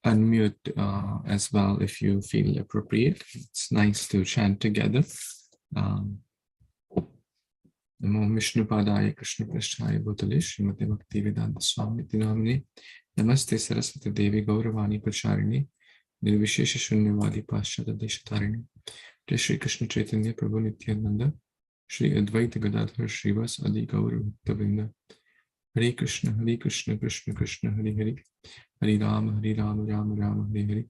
unmute as well if you feel appropriate. It's nice to chant together. Namo Vishnu Padaya Krishna Prasthaya Bhutale Srimate Bhakti Vedanta Swami Namine Namaste Saraswati Devi Gauravani Pracharini Nirvishesha Shunyavadi Paschata Deshatarini Shri Krishna Chaitanya Prabhu Nityananda Shri Advaita Gadadhar Shrivas Adi Gaur Bhaktavinda Hare Krishna Krishna Krishna Hare Hare Hare Rama Rama Rama Hare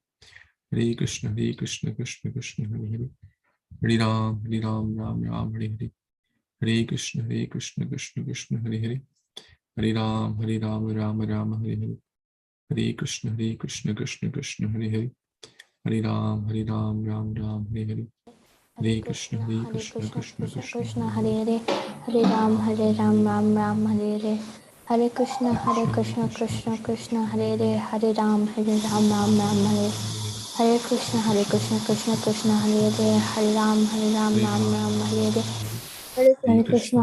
Hare Hare Krishna Krishna Krishna Hare Hare Hare Ram Ram Hare Hare Hare Krishna Krishna Krishna Hare Hare Hare Ram Rama Hare Hare Hare Krishna Krishna Hare Hare Hare Ram Ram Hare Hare Hare Krishna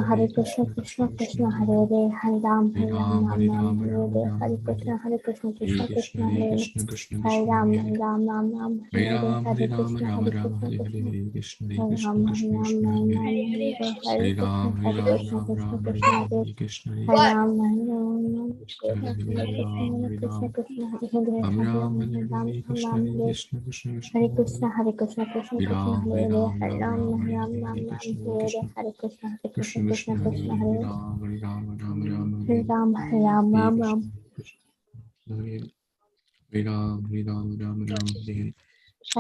Krishna Hare Hare Hare Ram Hare Hare Hare Krishna Krishna Krishna Hare Hare Hare Ram Ram Hare Hare Krishna Krishna Krishna Hare Hare Hare Ram Ram Hare Hare Hare Krishna Krishna Krishna Hare Hare Hare Ram Ram Hare Hare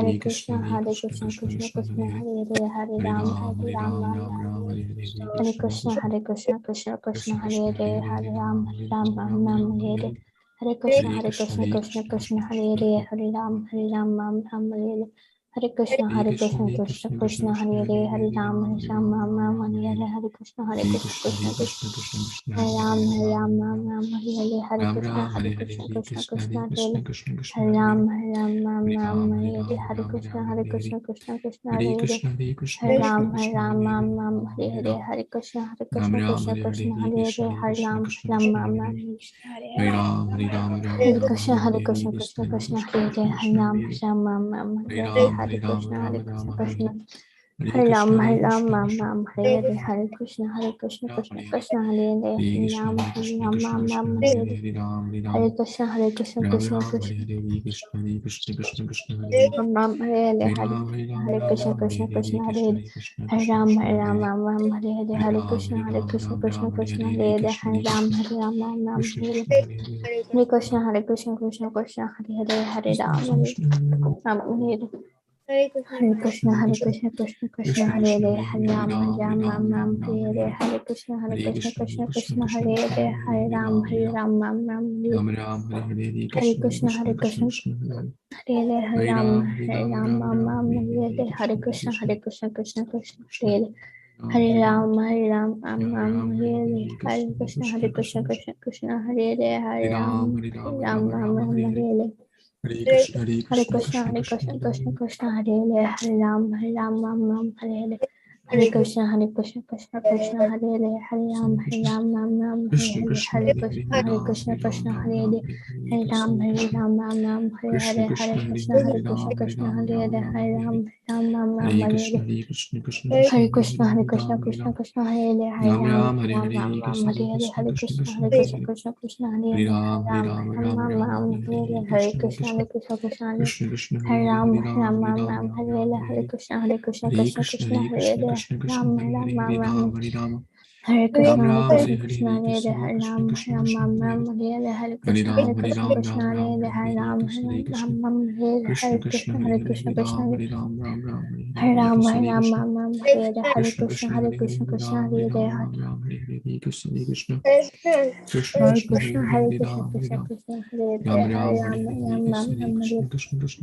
Hare Krishna Krishna Hare Hare Hare Ram Hare Hare Hare Krishna Krishna Hare Ram Hare Hare Krishna Krishna Hare Hare Ram Krishna Hare Hare Krishna Krishna Krishna Hare Hare Hare Ram Hare Hare Krishna Krishna Hare Hare Ram Hare Krishna Krishna Krishna Hare Hare Hare Ram Hare Krishna Krishna Hare Hare Hare Ram Hare Hare Hare Krishna Krishna Hare Hare Hare Ram Hare Hare Hare Krishna Krishna Hare Hare Hare Ram Hare Hare Hare Krishna Krishna Hare Ram Hare Hare Hare Krishna Krishna Hare Hare Ram Hare Hare Hare Krishna Krishna Hare Hare Ram Hare Hare Hare Krishna Krishna Hare Hare Hare Ram Hare Krishna Hare Hare Ram Hare Krishna Hare Ram Hare Hare Krishna Krishna Hare Hare Ram Hare Hare Krishna Krishna Hare Krishna Hare Hare Ram Hare Hare Krishna Krishna Hare Hare Ram Hare Hare Krishna Hare Hare Ram Hare Hare Krishna Krishna Hare Hare Ram Hare Hare Krishna Krishna Hare Hare Ram Hare Krishna Hare Hare Krishna Hare Hare Krishna Hare Hare Hare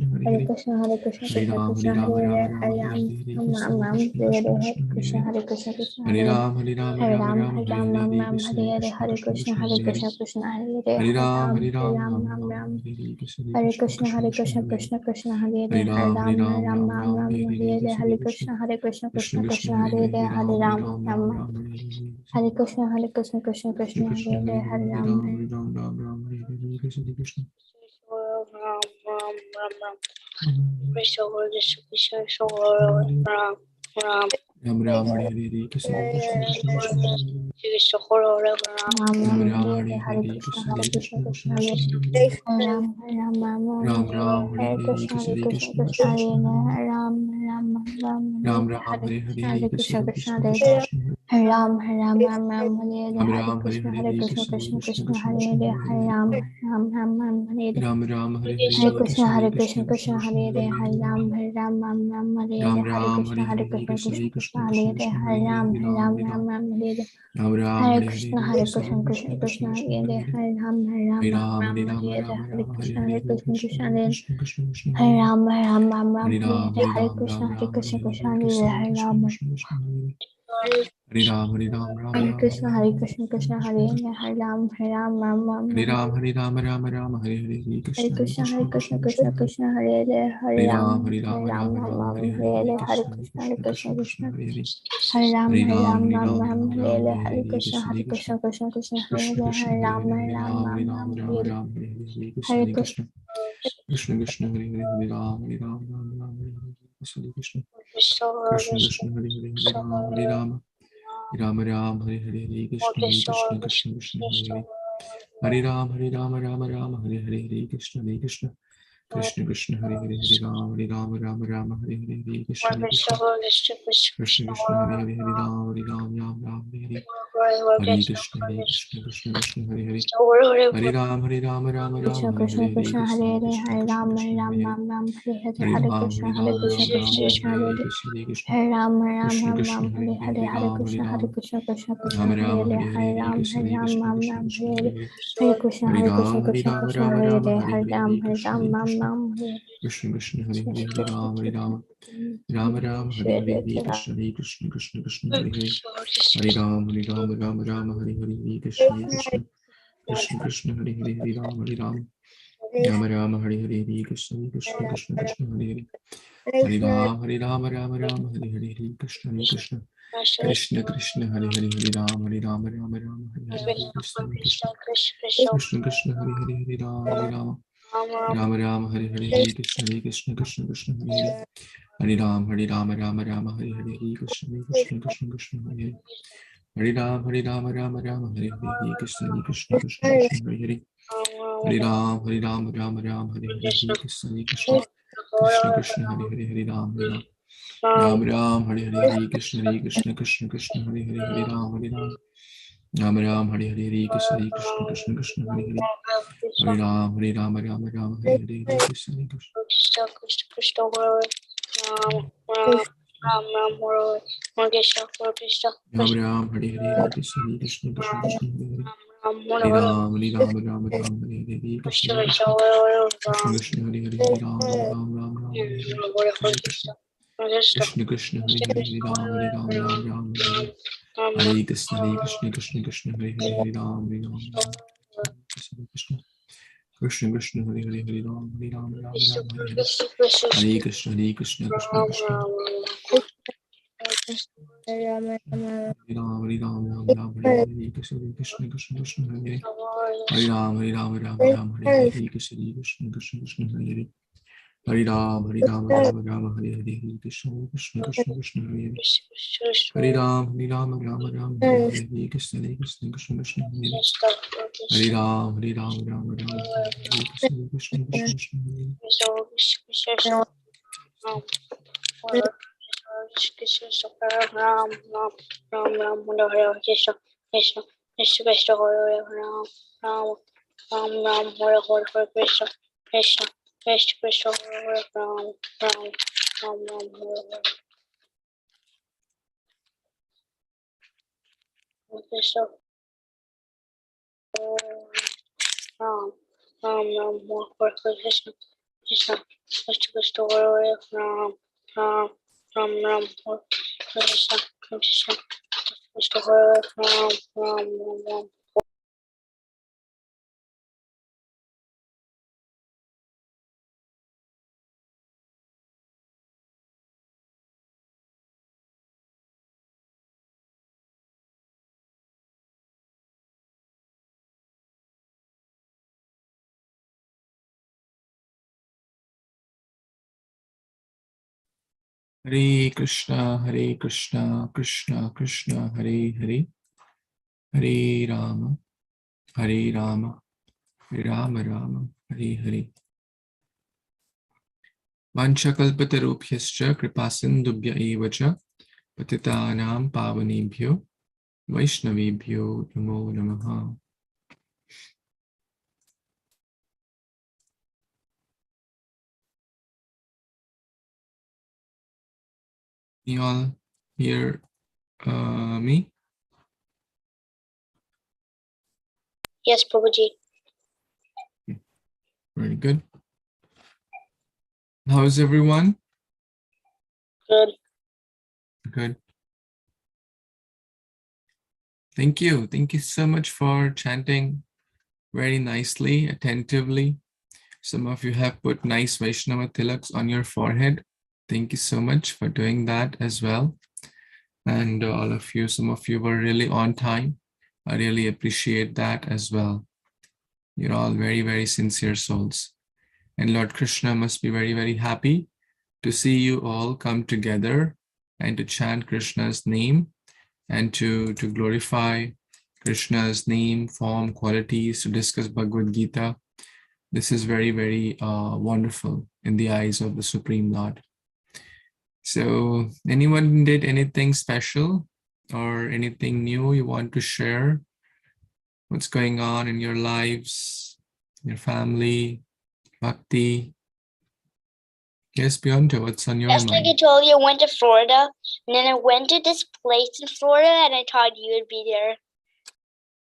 Krishna Hare Ram Hare Hare Krishna Hare Krishna Hare Hare Krishna Hare Krishna Hare Krishna Hare Hare Hare Krishna Hare Krishna Hare Hare Krishna Hare Krishna Hare Krishna Hare Krishna Hare Krishna Hare Krishna Hare Krishna Hare Hare Krishna Hare Krishna Krishna Krishna Hare Ram Ram Ram Ram Hare Hare Krishna Krishna Krishna Krishna Hare Hare Krishna Hare Ram Ram Ram Hare Hare Hare Krishna, Krishna Hare Krishna, Krishna Krishna Krishna Krishna Hare Hare Hare Hare Ram, Hare Ram, Ram Ram Ram, Ram Hare Hare Hare Krishna, Krishna Hare Krishna, Krishna Krishna Krishna Krishna Hare Hare Hare Ram, Ram Ram, Ram Hare Ram Hare Hare Krishna, Hare Hare Krishna Krishna, Krishna Krishna Hare Krishna Hare Krishna Hare Hare Ram, Hare Ram, Ram Ram, Ram Hare Ram Hare Hare Hare Krishna, Krishna Hare Krishna Krishna, Krishna Krishna Krishna Hare Hare Hare Hare Ram, Ram Ram, Ram Hare Ram Ram Hare Hare Hare Krishna, Krishna Hare Krishna Krishna, Krishna Krishna Krishna Hare Hare Hare Hare Hare Ram, Ram Ram, Ram Ram, Ram Hare Ram Hare Hare Hare Hare Krishna, Krishna Krishna Krishna Krishna, Krishna Krishna Krishna Hare Hare Hare Hare Ram Ram, Hare Ram Ram Ram, Hare Ram Ram Hare Hare Krishna, Hare Hare Krishna Krishna, Krishna Krishna Krishna Krishna, Krishna Hare Hare Hare Hare Hare Ram, Ram Hare Ram, Ram Hare Ram Ram Hare Ram Hare Krishna, Hare Hare Krishna, Krishna Krishna Hare Hare Krishna Krishna Krishna Hare Hare Hare Ram, Ram Ram, Ram Hare Hare Ram Hare Hare Hare Ram Krishna, Ram Hare Ram Krishna, Hare Krishna Hare Hare Krishna Hare Krishna Ram, Krishna Krishna Hare Ram Hare Ram Ram Hare Ram Hare Krishna, Hare Hare Krishna, Krishna Krishna Krishna Hare Krishna Hare Hare Ram, Hare Ram, Ram Ram, Hare Hare Ram Hare Ram Ram Ram Hare Hare Hare Krishna Hare Krishna, Hare Krishna Krishna, Krishna Krishna Krishna Hare Krishna Hare Hare Hare Hare Ram Ram, Hare Hare Ram Ram, Ram Ram Ram Ram, Hare Hare Hare Hare Hare Krishna Hare Krishna, Hare Krishna Krishna, Krishna Krishna Krishna Hare Hare Hare Ram, Hare Hare Ram Ram, Hare Ram Ram Ram, Ram Hare Ram Hare Hare Hare Hare Krishna, Krishna Hare Hare Krishna, Krishna Krishna Krishna Hare Krishna Hare Krishna Hare Hare Ram, Hare Hare Hare Ram, Ram Hare Ram Ram Ram, Ram Hare Hare Ram Hare Hare Krishna Hare Hare Krishna. Krishna Krishna Krishna Hare Hare Hare Ram Hare Ram Ram Ram Hare Hare Krishna Krishna Krishna Krishna Hare Hare Hare Ram Hare Ram Ram Ram Hare Hare Hare Krishna Hare Krishna Krishna Krishna Hare Hare Hare Ram Ram Ram Hare Hare Hare Krishna Hare Krishna Krishna Krishna Hare Hare Hare Ram Ram Ram Hare Hare Hare Krishna Hare Krishna Krishna Krishna Hare Hare Hare Ram Ram Hare Hare Hare Krishna Krishna Krishna Hare Hare Hare Ram Krishna Hare Krishna Hare Hare Krishna Krishna Hare Hare Hare Krishna Hare Krishna Ram Krishna Hare Ram Hare Hare Ram Ram Hare Hare Hare Hare Ram Krishna Hare Krishna Krishna Hare Krishna Hare Hare Krishna Hare Krishna Hare Ram Ram Krishna Ram Krishna Ram Hare Hare Hare Hare Hare Ram Hare Krishna Hare Ram Krishna Krishna Krishna Ram Hare Ram Hare Hare Hare Hare Ram Krishna Hare Hare Ram Krishna Ram Krishna Ram Krishna Hare Hare Hare Hare Krishna Hare Hare Krishna Ram Krishna Krishna Hare Hare Hare Hare Hare Hare Ram Hare Krishna Ram Hare Ram Krishna Ram Hare Krishna Krishna Hare Krishna Hare Hare Ram Hare Ram Ram Ram Hare Hare Krishna Hare Krishna Krishna Krishna Hare Hare Hare Ram Hare Hare Krishna Hare Krishna Krishna Krishna Hare Hare Hare Ram Hare Ram Ram Ram Hare Hare Krishna Hare Krishna Krishna Krishna Hare Hare Hare Ram Hare Hare Krishna Hare Krishna Krishna Krishna Hare Hare Ram Hare Hare Krishna Hare Krishna Krishna Krishna Hare Hare Ram Hare Hare Krishna Krishna Krishna Hare Hare Hare Ram Hare Hare Krishna Krishna Krishna Hare Hare Hare Ram Hare Hare Krishna Krishna Krishna Krishna Hare Hare Hare Ram Hare Hare Krishna Krishna Krishna Krishna Hare Hare Ram Hare Hare Krishna Krishna Krishna Hare Hare Ram Hare Hare Krishna Krishna Krishna Krishna Hare Hare Hare Ram Hare Hare Krishna Krishna Ram Hare Hare Krishna Krishna Krishna Krishna Hare Hare Hare Ram Hare Hare Krishna Krishna Krishna Krishna Hare Hare Ram Hare Hare Krishna Krishna Krishna Hare Ram Hare Hare Hare Krishna Krishna Hare Krishna Krishna Krishna Krishna Hare Hare Hare Krishna Krishna Krishna Hare Krishna Krishna Krishna Hare Hare Krishna Krishna Krishna Hare Hare Hare Krishna Krishna Krishna Hare Hare Hare Krishna Krishna Krishna Hare Hare Krishna Krishna Krishna Hare Hare Krishna, Krishna Krishna, Hare Hare, Hare Rama, Hare Rama, Rama Rama, Hare Hare. Vanchakalpatarubhyascha kripasindubhya eva cha patitanam pavanebhyo vaishnavebhyo namo namaha. You all hear me? Yes, Prabhuji. Very good. How's everyone? Good. Good. Thank you. Thank you so much for chanting very nicely, attentively. Some of you have put nice Vaishnava tilaks on your forehead. Thank you so much for doing that as well. And all of you, some of you were really on time. I really appreciate that as well. You're all very, very sincere souls. And Lord Krishna must be very, very happy to see you all come together and to chant Krishna's name and to glorify Krishna's name, form, qualities, to discuss Bhagavad Gita. This is very, very wonderful in the eyes of the Supreme Lord. So anyone did anything special or anything new you want to share? What's going on in your lives, your family, Bhakti? Yes, Beyonce, what's on your Yes, like I mind? told you, I went to Florida, and then I went to this place in Florida, and I thought you would be there.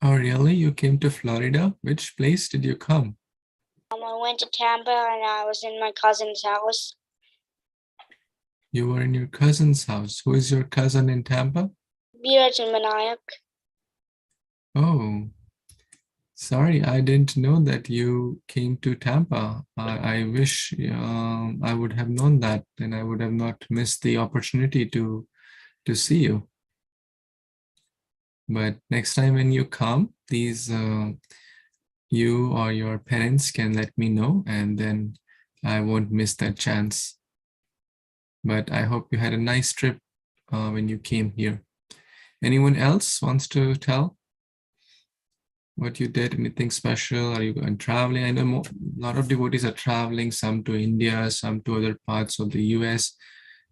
Oh, really? You came to Florida? Which place did you come? I went to Tampa, and I was in my cousin's house. You were in your cousin's house. Who is your cousin in Tampa? Biraj and Manayak. Oh, sorry, I didn't know that you came to Tampa. I wish I would have known that, and I would have not missed the opportunity to see you. But next time when you come, please, you or your parents can let me know, and then I won't miss that chance. But I hope you had a nice trip when you came here. Anyone else wants to tell what you did? Anything special? Are you going traveling? I know a lot of devotees are traveling, some to India, some to other parts of the US,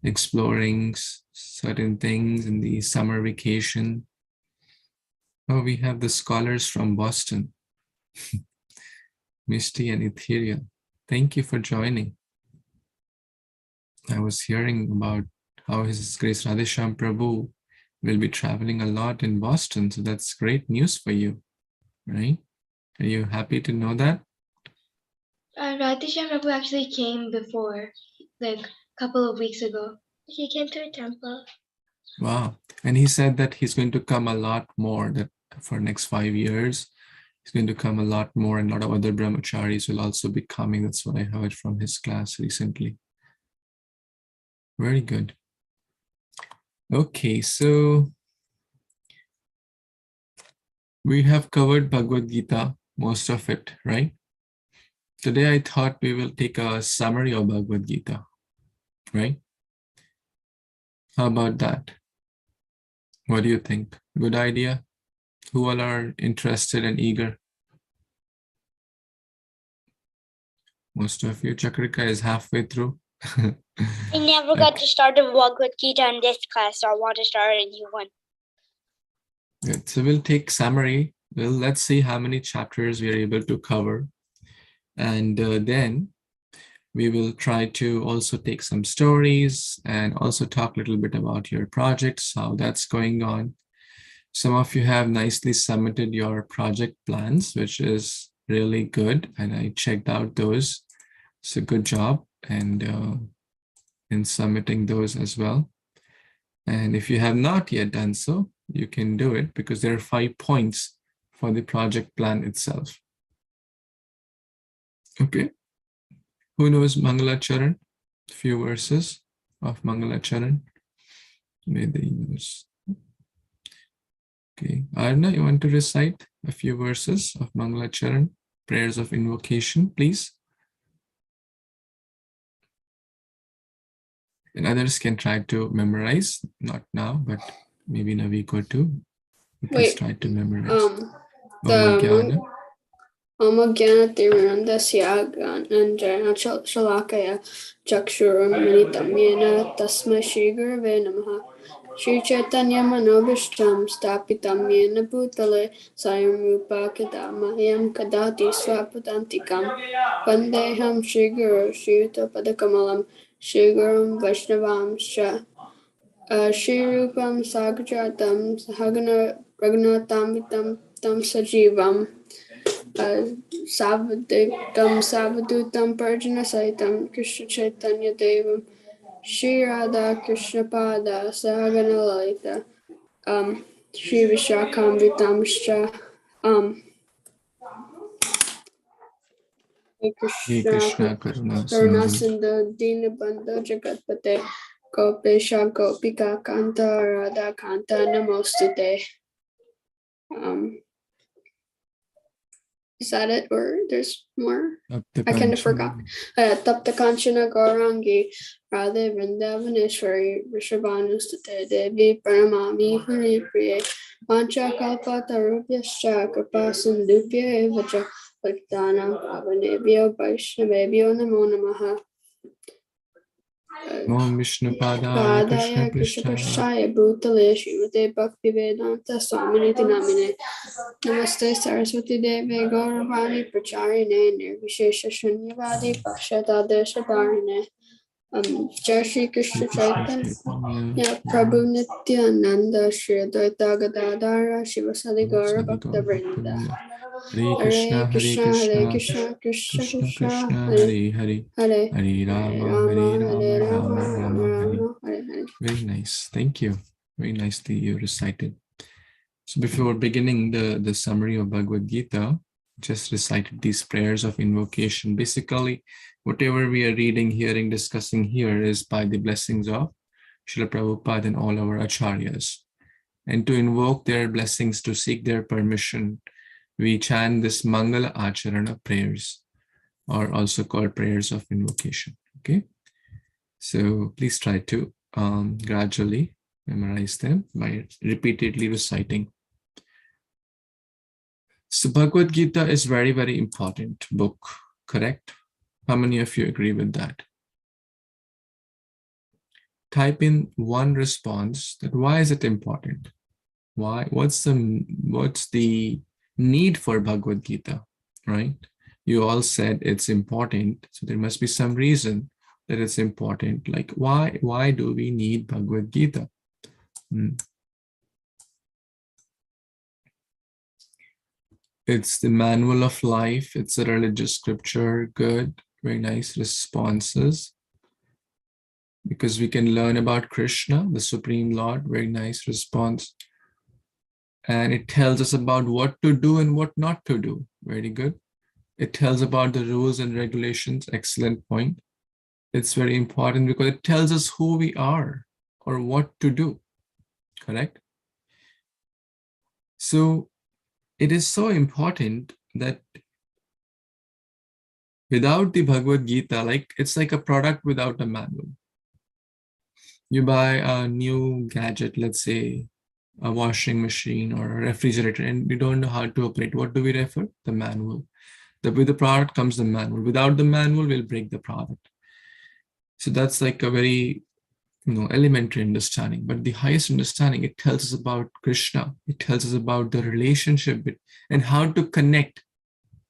exploring certain things in the summer vacation. Oh, we have the scholars from Boston, Misty and Ethereal. Thank you for joining. I was hearing about how His Grace Radhesham Prabhu will be traveling a lot in Boston, so that's great news for you, right? Are you happy to know that? Radhesham Prabhu actually came before, like a couple of weeks ago. He came to a temple. Wow. And he said that he's going to come a lot more, that for next 5 years, he's going to come a lot more, and a lot of other brahmacharis will also be coming. That's what I heard from his class recently. Very good. Okay, so we have covered Bhagavad Gita, most of it, right? Today I thought we will take a summary of Bhagavad Gita, right? How about that? What do you think? Good idea? Who all are interested and eager? Most of you. Chakrika is halfway through. I never got to start the Bhagavad Gita in this class, so I want to start a new one. Good. So we'll take summary. Well, let's see how many chapters we are able to cover. And then we will try to also take some stories and also talk a little bit about your projects, how that's going on. Some of you have nicely submitted your project plans, which is really good. And I checked out those. So good job. And in submitting those as well. And if you have not yet done so, you can do it because there are 5 points for the project plan itself. Okay. Who knows Mangala Charan? A few verses of Mangala Charan. May the universe. Okay. Arna, you want to recite a few verses of Mangala Charan? Prayers of invocation, please. And others can try to memorize, not now, but maybe in a week or two. Please try to memorize. The Gyana Anjana Shalakaya Chakshuram Militam Yena Tasma Shri Gurave Namaha Shri Chaitanya Manobishtam Stapitam Yena Bhutale Sayam Rupa Kadamayam Kadati Swapadantikam Vandeham Shri Guru Shri Padakamalam Shri Gurum Vaishnavam Sha Shri Rupam Sagrajatam Sahagana Raghunatam Tam Sajivam Savadutam Parjana Saitam Krishna Chaitanya Devam Shri Radha Krishna Pada Sahagana Lalita Shri Vishakam Hare Krishna Karuna Karuna Sindhu. Sindhu Dinabandhu Jagatpate Gopesha Gopika Kanta Radha Kanta Namostute. Is that it, or there's more? I kind of forgot. Tapta Kanchana Gaurangi Radhe Vrindavaneshwari Rishabhanustate Devi Pranamami Hari Priye Pancha Kalpa Tarubhyascha Kripa Sindhupya Evacha Bhaktanam Pavanebhyo Vaishnavebhyo Namo Namaha. Om Vishnu Padaya Krishna Padaya Krishna Prasthaya Prasthaya Bhutale Srimate Bhakti Vedanta Swaminiti Namine Namaste Saraswati Deve Gauravani Pracharine Nirvishesha Shunyavadi Pashyata Deshadarine Jai Shri Krishna Chaitanya Prabhu Nityananda Shri Advaita Gadadara Shivasadi Gaura Bhakta Vrinda Hare Krishna, Hare Krishna, Krishna Krishna Krishna, Krishna, Hare Hare Hare, Hare Rama, Hare Rama, Rama Rama, Hare. Very nice. Thank you. Very nicely you recited. So before beginning the summary of Bhagavad Gita, just recited these prayers of invocation. Basically, whatever we are reading, hearing, discussing here is by the blessings of Srila Prabhupada and all our acharyas. And to invoke their blessings, to seek their permission, we chant this Mangala Acharana prayers, or also called prayers of invocation. Okay, so please try to gradually memorize them by repeatedly reciting. So Bhagavad Gita is very, very important book, correct? How many of you agree with that? Type in one response that why is it important? Why? What's the need for Bhagavad Gita, right? You all said it's important, so there must be some reason that it's important. Like why do we need Bhagavad Gita? It's the manual of life. It's a religious scripture. Good, very nice responses. Because we can learn about Krishna, the Supreme Lord. Very nice response. And it tells us about what to do and what not to do. Very good. It tells about the rules and regulations. Excellent point. It's very important because it tells us who we are or what to do. Correct? So it is so important that without the Bhagavad Gita, it's like a product without a manual. You buy a new gadget, let's say a washing machine or a refrigerator, and you don't know how to operate. What do we refer? The manual. With the product comes the manual. Without the manual, we'll break the product. So that's like a very elementary understanding. But the highest understanding, it tells us about Krishna. It tells us about the relationship and how to connect.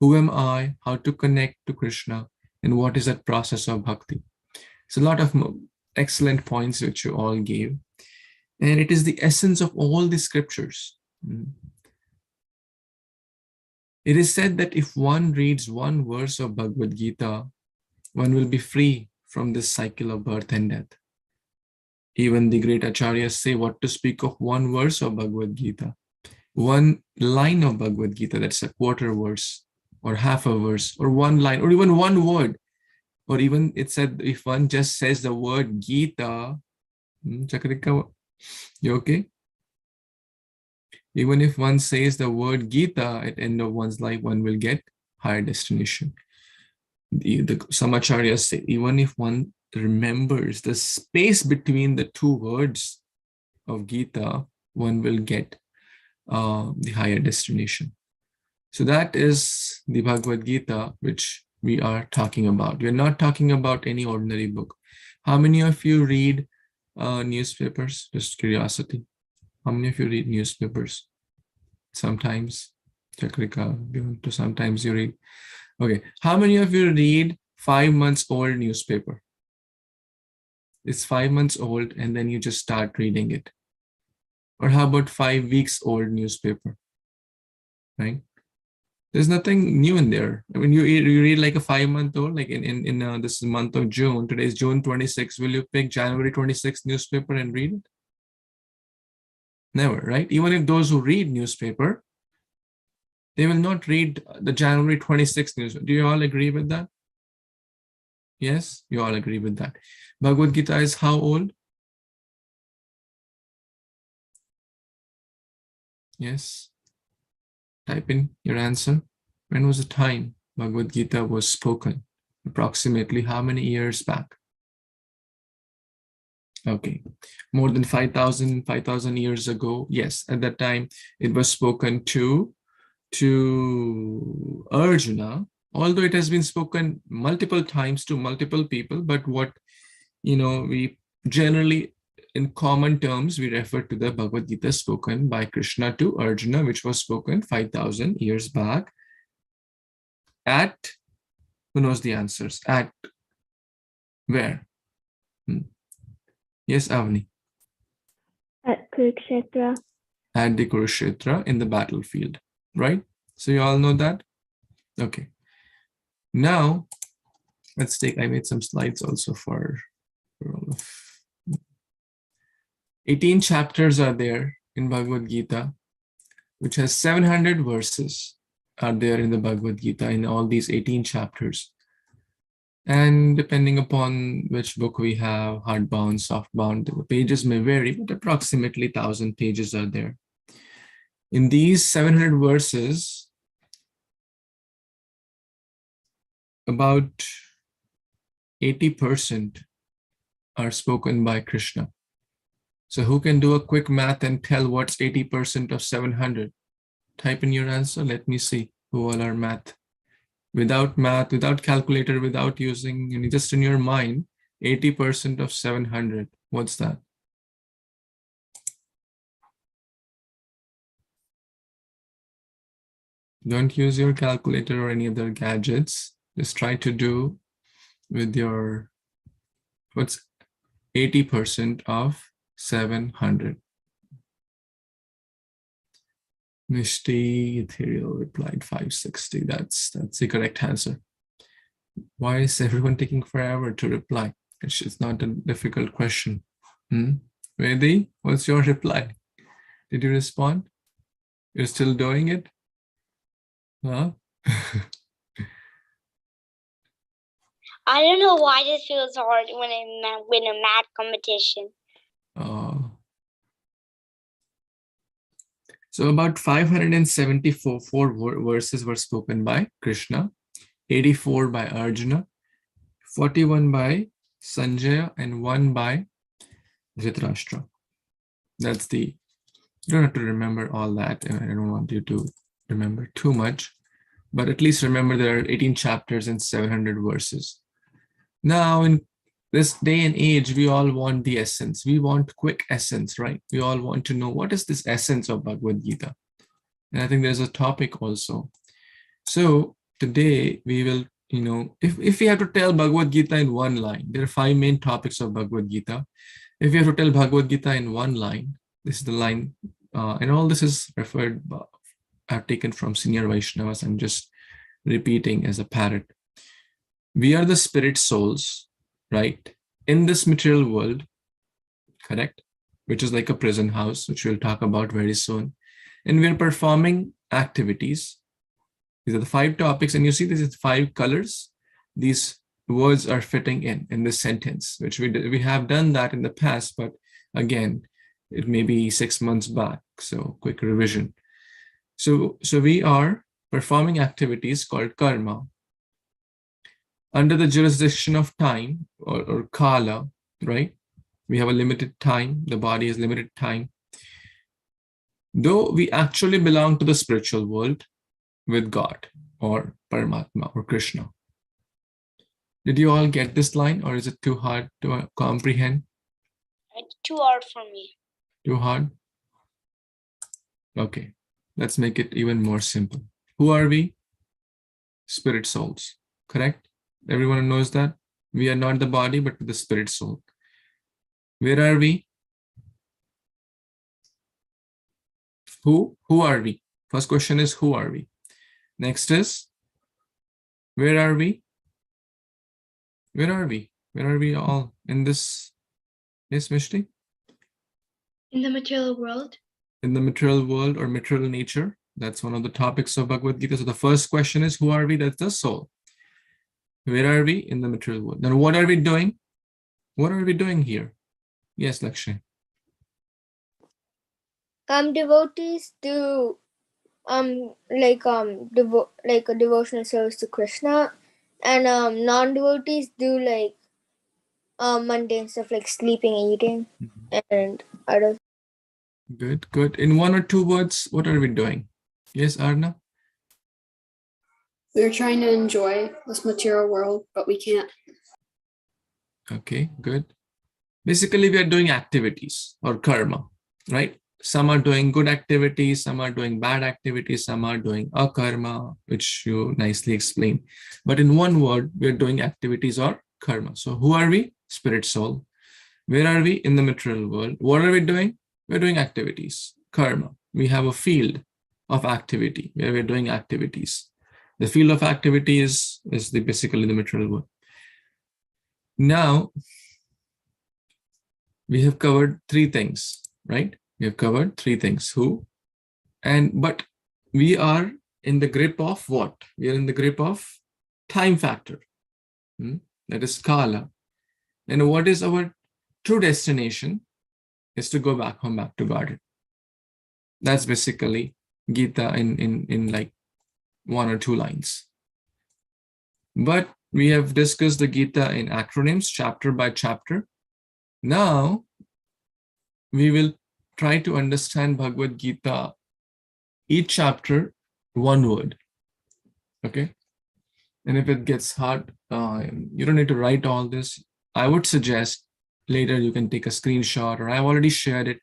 Who am I? How to connect to Krishna? And what is that process of bhakti? So a lot of excellent points which you all gave. And it is the essence of all the scriptures. It is said that if one reads one verse of Bhagavad Gita, one will be free from this cycle of birth and death. Even the great acharyas say what to speak of one verse of Bhagavad Gita. One line of Bhagavad Gita, that's a quarter verse or half a verse or one line or even one word. Or even it said if one just says the word Gita, Chakrika, you okay? Even if one says the word Gita at the end of one's life, one will get higher destination. some acharyas say, even if one remembers the space between the two words of Gita, one will get the higher destination. So that is the Bhagavad Gita, which we are talking about. We're not talking about any ordinary book. How many of you read newspapers? Just curiosity. How many of you read newspapers? Sometimes. Chakrika, sometimes you read. Okay. How many of you read 5 months old newspaper? It's 5 months old and then you just start reading it. Or how about 5 weeks old newspaper? Right? There's nothing new in there. I mean, you read like a 5-month-old, like in this month of June. Today is June 26. Will you pick January 26 newspaper and read it? Never, right? Even if those who read newspaper, they will not read the January 26th news. Do you all agree with that? Yes, you all agree with that. Bhagavad Gita is how old? Yes. Type in your answer. When was the time Bhagavad Gita was spoken? Approximately how many years back? Okay, more than 5,000 years ago. Yes, at that time it was spoken to Arjuna, although it has been spoken multiple times to multiple people, but what, we generally in common terms, we refer to the Bhagavad Gita spoken by Krishna to Arjuna, which was spoken 5,000 years back at, who knows the answers, at where? Yes, Avni. At Kurukshetra. At the Kurukshetra in the battlefield, right? So you all know that? Okay. Now, let's take, I made some slides also for all of 18 chapters are there in Bhagavad Gita, which has 700 verses are there in the Bhagavad Gita in all these 18 chapters. And depending upon which book we have, hardbound, softbound, the pages may vary, but approximately 1,000 pages are there. In these 700 verses, about 80% are spoken by Krishna. So who can do a quick math and tell what's 80% of 700? Type in your answer. Let me see who all are math, without calculator, without using, just in your mind, 80% of 700. What's that? Don't use your calculator or any other gadgets. Just try to do with your, what's 80% of 700? Mishti Ethereal replied 560. That's the correct answer. Why is everyone taking forever to reply? It's not a difficult question. Vedi, what's your reply? Did you respond? You're still doing it? Huh? I don't know why this feels hard when I win a math competition. So about 574 verses were spoken by Krishna, 84 by Arjuna, 41 by Sanjaya, and 1 by Dhritarashtra. That's you don't have to remember all that. I don't want you to remember too much, but at least remember there are 18 chapters and 700 verses. Now, in this day and age, we all want the essence. We want quick essence, right? We all want to know what is this essence of Bhagavad Gita. And I think there's a topic also. So today we will, if we have to tell Bhagavad Gita in one line, there are 5 main topics of Bhagavad Gita. If we have to tell Bhagavad Gita in one line, this is the line, and all this is I've taken from senior Vaishnavas. I'm just repeating as a parrot. We are the spirit souls, right, in this material world, correct, which is like a prison house, which we'll talk about very soon. And we're performing activities. These are the 5 topics, and you see this is 5 colors. These words are fitting in this sentence, which we have done that in the past, but again, it may be 6 months back, so quick revision. So we are performing activities called karma. under the jurisdiction of time or kala, right? We have a limited time. The body has limited time. Though we actually belong to the spiritual world with God or Paramatma or Krishna. Did you all get this line, or is it too hard to comprehend? It's too hard for me. Too hard? Okay, let's make it even more simple. Who are we? Spirit souls, correct? Everyone knows that? We are not the body, but the spirit soul. Where are we? Who are we? First question is, who are we? Next is, where are we? Where are we? Where are we all in this? Yes, Mishti? In the material world. In the material world or material nature. That's one of the topics of Bhagavad Gita. So the first question is, who are we? That's the soul. Where are we? In the material world. Then what are we doing? What are we doing here? Yes, Lakshmi. Devotees do like a devotional service to Krishna, and non-devotees do like mundane stuff like sleeping, eating, and other. Good, good. In one or two words, what are we doing? Yes, Arna? We're trying to enjoy this material world, but we can't. Okay, good. Basically, we are doing activities or karma, right? Some are doing good activities, some are doing bad activities, some are doing akarma, which you nicely explained. But in one word, we're doing activities or karma. So who are we? Spirit soul. Where are we? In the material world. What are we doing? We're doing activities, karma. We have a field of activity where we're doing activities. The field of activity is basically the material world. Now, we have covered three things, right? We have covered three things. Who? But we are in the grip of what? We are in the grip of time factor. That is kala. And what is our true destination? Is to go back home, back to garden. That's basically Gita in like one or two lines. But we have discussed the Gita in acronyms, chapter by chapter. Now, we will try to understand Bhagavad Gita, each chapter, one word. Okay? And if it gets hard, you don't need to write all this. I would suggest later you can take a screenshot, or I've already shared it.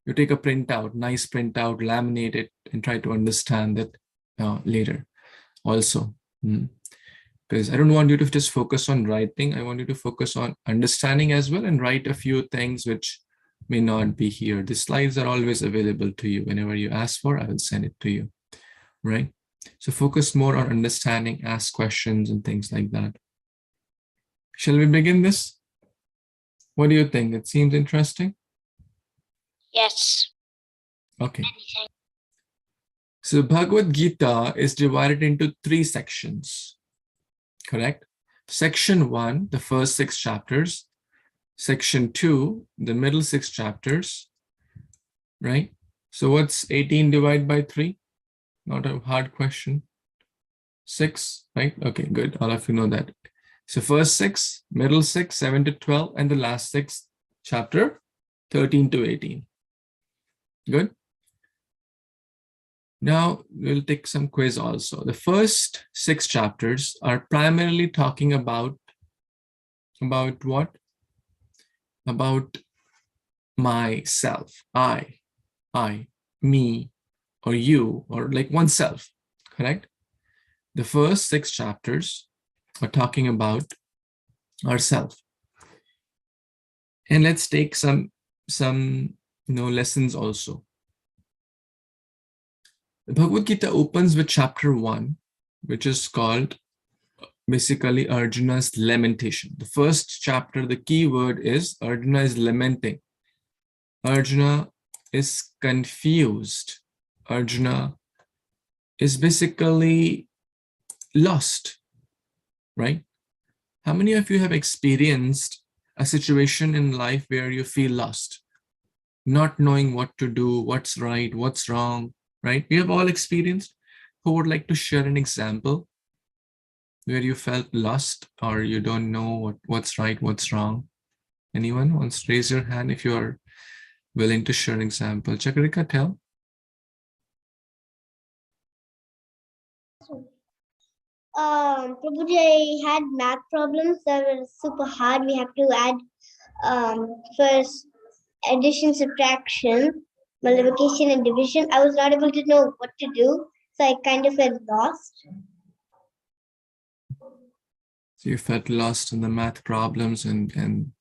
You take a printout, nice printout, laminate it, and try to understand it later also. Because I don't want you to just focus on writing. I want you to focus on understanding as well, and write a few things which may not be here. The slides are always available to you. Whenever you ask for, I will send it to you, right? So focus more on understanding, ask questions and things like that. Shall we begin this? What do you think? It seems interesting? Yes. Okay. Anything. So Bhagavad Gita is divided into three sections, correct? Section 1, the first 6 chapters. Section 2, the middle 6 chapters, right? So what's 18 divided by 3? Not a hard question. 6, right? Okay, good. All of you know that. So first 6, middle 6, 7 to 12, and the last 6, chapter 13 to 18. Good. Now we'll take some quiz also. The first 6 chapters are primarily talking about what? About myself, I, me, or you, or like oneself, correct? The first 6 chapters are talking about ourselves. And let's take some lessons also. The Bhagavad Gita opens with chapter 1, which is called basically Arjuna's lamentation. The first chapter, the key word is Arjuna is lamenting. Arjuna is confused. Arjuna is basically lost, right? How many of you have experienced a situation in life where you feel lost, not knowing what to do, what's right, what's wrong, right? We have all experienced. Who would like to share an example where you felt lost or you don't know what's right, what's wrong? Anyone wants to raise your hand if you are willing to share an example? Chakrika, tell. Prabhuji, I had math problems that were super hard. We have to add first addition, subtraction, multiplication, and division. I was not able to know what to do, so I kind of felt lost. So you felt lost in the math problems, and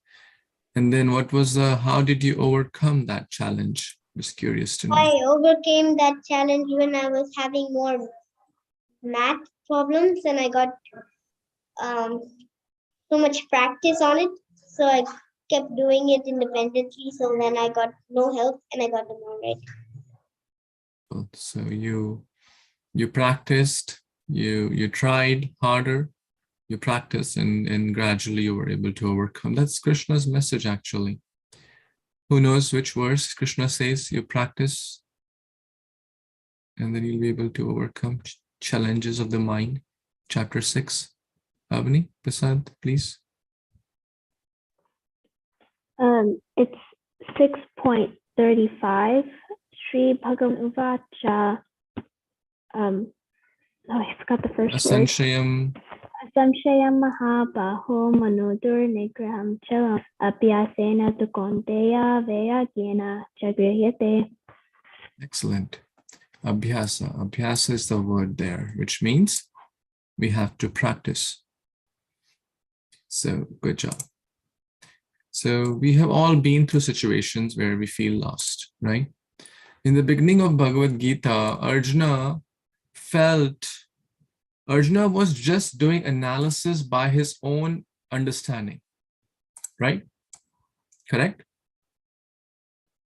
then what was how did you overcome that challenge? Just curious to know. I overcame that challenge when I was having more math problems, and I got so much practice on it. So I kept doing it independently. So then I got no help, and I got them all right. So you practiced, you tried harder, you practiced, and gradually you were able to overcome. That's Krishna's message, actually. Who knows which verse Krishna says you practice, and then you'll be able to overcome challenges of the mind. Chapter 6. Avani, Prasad, please. It's 6.35. Sri Bhagavad. I forgot the first word. Asanshayam. Samshayam Mahabaho Manodur Nigraham Chalam Abhyasena Tukonteya Veyagyena Chagrihyate. Excellent. Abhyasa. Abhyasa is the word there, which means we have to practice. So good job. So we have all been through situations where we feel lost, right? In the beginning of Bhagavad Gita, Arjuna was just doing analysis by his own understanding, right? Correct?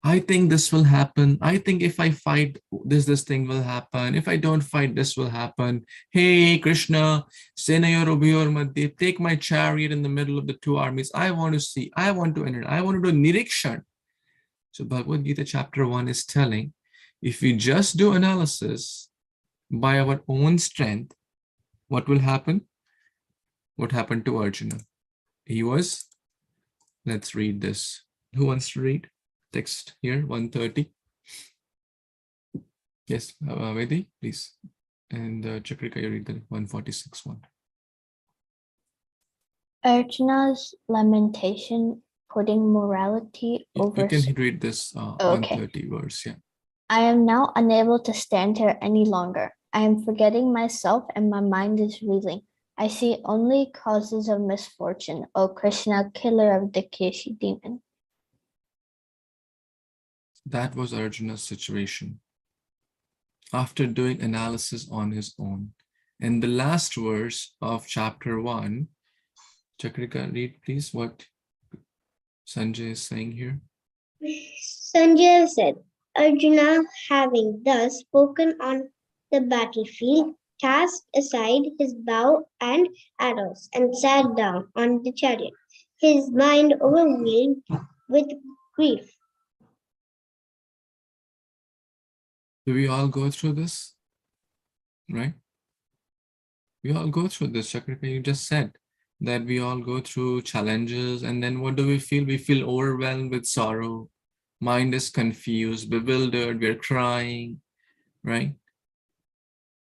I think this will happen. I think if I fight this thing will happen. If I don't fight, this will happen. Hey, Krishna, Senayor Ubhayor Madhya, take my chariot in the middle of the two armies. I want to see, I want to enter, I want to do Nirikshan. So Bhagavad Gita chapter 1 is telling, if we just do analysis by our own strength, what will happen? What happened to Arjuna? Let's read this. Who wants to read? Text here, 130. Yes, Vedi, please. And Chakrika, you read the 146 one. Arjuna's lamentation, putting morality over. You can read this 130 verse, yeah. I am now unable to stand here any longer. I am forgetting myself and my mind is reeling. I see only causes of misfortune, O Krishna, killer of the Keshi demon. That was Arjuna's situation after doing analysis on his own. And the last verse of chapter 1, Chakrika, read please what Sanjay is saying here. Sanjay said, Arjuna, having thus spoken on the battlefield, cast aside his bow and arrows and sat down on the chariot, his mind overwhelmed with grief. Do we all go through this? Right? We all go through this. Chakrika, you just said that we all go through challenges, and then what do we feel? We feel overwhelmed with sorrow. Mind is confused, bewildered, we're crying, right?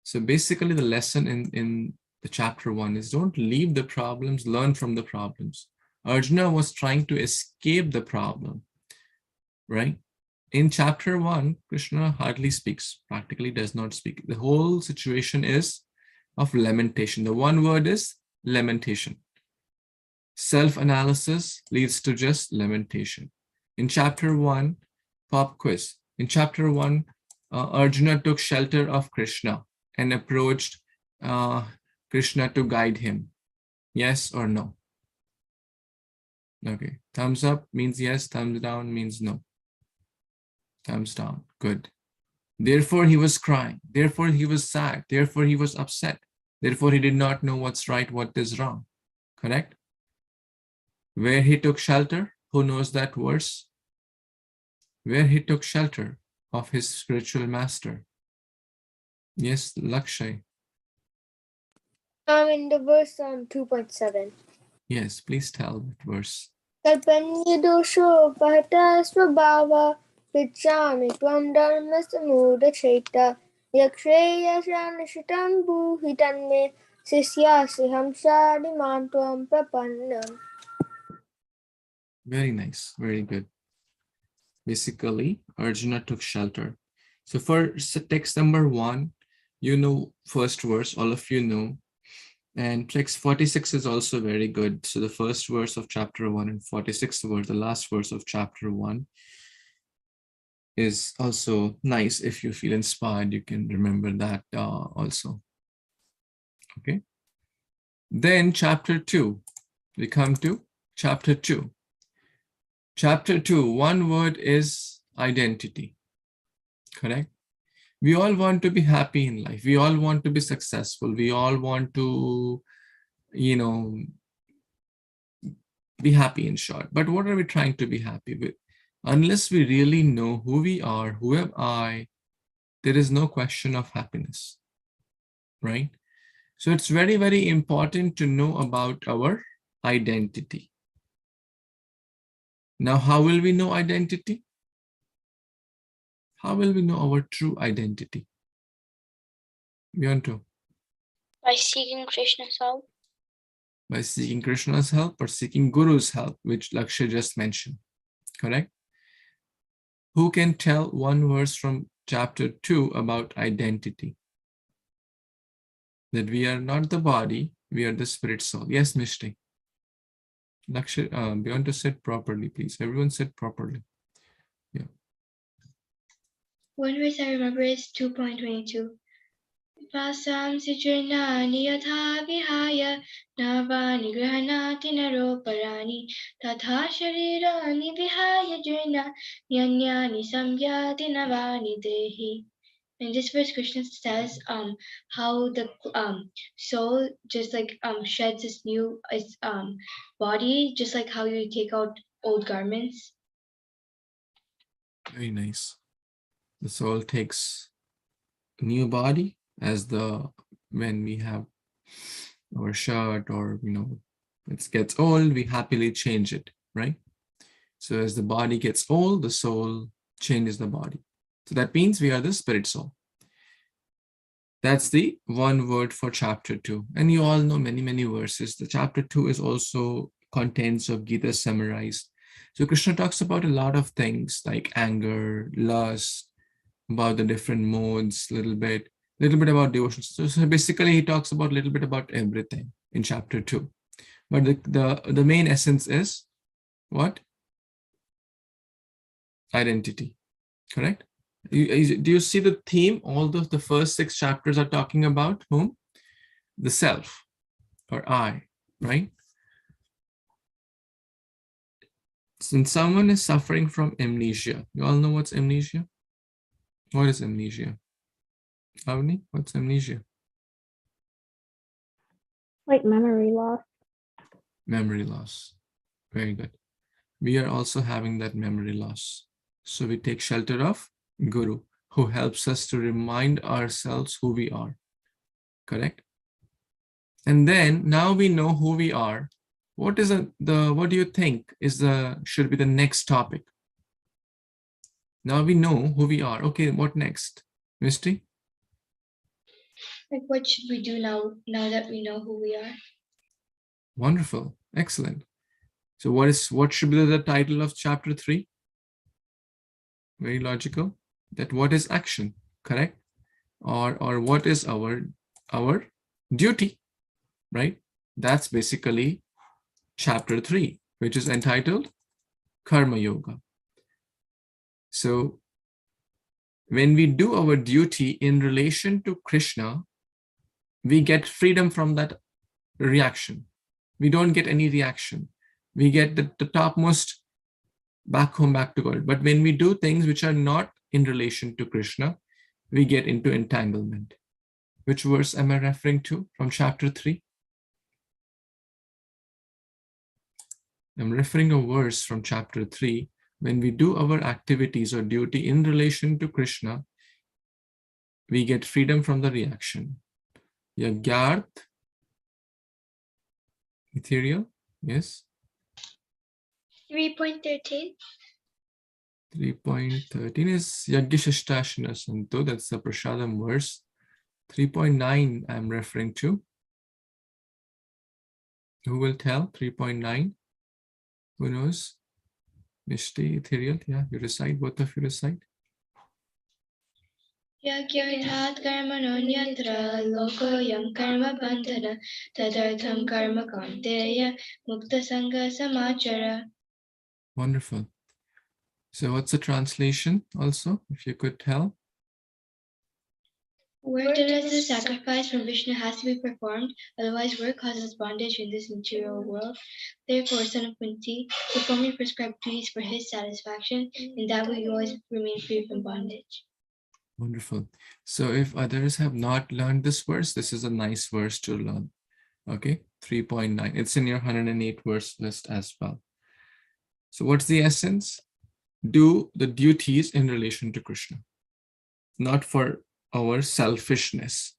So basically the lesson in the chapter 1 is don't leave the problems, learn from the problems. Arjuna was trying to escape the problem, right? In chapter 1, Krishna hardly speaks, practically does not speak. The whole situation is of lamentation. The one word is lamentation. Self-analysis leads to just lamentation. In chapter 1, pop quiz. In chapter 1, Arjuna took shelter of Krishna and approached Krishna to guide him. Yes or no? Okay. Thumbs up means yes. Thumbs down means no. Thumbs down. Good. Therefore, he was crying. Therefore, he was sad. Therefore, he was upset. Therefore, he did not know what's right, what is wrong. Correct? Where he took shelter, who knows that verse? Where he took shelter of his spiritual master. Yes, Lakshay. In the verse 2.7. Yes, please tell that verse. Kalpanyadosho pahata svabhava vichami tvam dharma samuda cheta yaksheya shanashitam bhuhitan me sisyasi hamsadiman tvam prapannam. Very nice, very good. Basically, Arjuna took shelter. So for text number 1, you know first verse, all of you know. And text 46 is also very good. So the first verse of chapter 1 and 46th verse, the last verse of chapter 1, is also nice. If you feel inspired, you can remember that also. Okay. Then chapter 2, we come to chapter 2. Chapter 2, one word is identity. Correct? We all want to be happy in life. We all want to be successful. We all want to, be happy in short. But what are we trying to be happy with? Unless we really know who we are, who am I, there is no question of happiness, right? So it's very, very important to know about our identity. Now, how will we know identity? How will we know our true identity? Beyond By seeking Krishna's help. By seeking Krishna's help or seeking Guru's help, which Lakshay just mentioned, correct? Who can tell one verse from chapter 2 about identity? That we are not the body, we are the spirit soul. Yes, Mishti. Lakshay, beyond to sit properly, please. Everyone sit properly. Yeah. One verse I remember is 2.22. Vasam sijurnani yatha vihaya navani grihanati naro parani tatha sharirani vihaya jirna yanyani samyati navani dehi. In this verse, Krishna says how the soul just like sheds its new body, just like how you take out old garments. Very nice. The soul takes a new body as when we have our shirt or it gets old, we happily change it, right? So as the body gets old, the soul changes the body. So that means we are the spirit soul. That's the one word for chapter 2. And you all know many, many verses. The chapter 2 is also contents of Gita summarized. So Krishna talks about a lot of things like anger, lust, about the different modes, little bit about devotion. So basically he talks about a little bit about everything in chapter 2. But the main essence is what? Identity, correct? Do you see the theme? All the first 6 chapters are talking about whom? The self or I, right? Since someone is suffering from amnesia, you all know what's amnesia? What is amnesia? Avni, what's amnesia? Like memory loss. Memory loss. Very good. We are also having that memory loss. So we take shelter of Guru, who helps us to remind ourselves who we are. Correct? And then now we know who we are. What is what do you think should be the next topic? Now we know who we are. Okay, what next? Misty? Like what should we do now that we know who we are? Wonderful. Excellent. So what should be the title of chapter 3? Very logical. That what is action, correct? Or what is our duty, right? That's basically chapter 3, which is entitled Karma Yoga. So when we do our duty in relation to Krishna, we get freedom from that reaction. We don't get any reaction. We get the topmost back home, back to God. But when we do things which are not in relation to Krishna, we get into entanglement. Which verse am I referring to from chapter 3? I'm referring a verse from chapter 3. When we do our activities or duty in relation to Krishna, we get freedom from the reaction. Yagyarth Ethereal? Yes. 3.13. 3.13 is Yajnashashtashana Santo. That's the Prashadam verse. 3.9 I'm referring to. Who will tell? 3.9. Who knows? Mishti, Ethereal. Yeah, you recite. Both of you recite. Yagyarthat karmanonyatra lokoyam karma bandhana tadartham karma kaunteya mukta sangha samachara. Wonderful. So what's the translation also, if you could tell? Work that is a sacrifice from Vishnu has to be performed, otherwise work causes bondage in this material world. Therefore, son of Kunti, perform your prescribed duties for his satisfaction, and that way you always remain free from bondage. Wonderful. So if others have not learned this verse, this is a nice verse to learn. Okay, 3.9. It's in your 108 verse list as well. So what's the essence? Do the duties in relation to Krishna, not for our selfishness.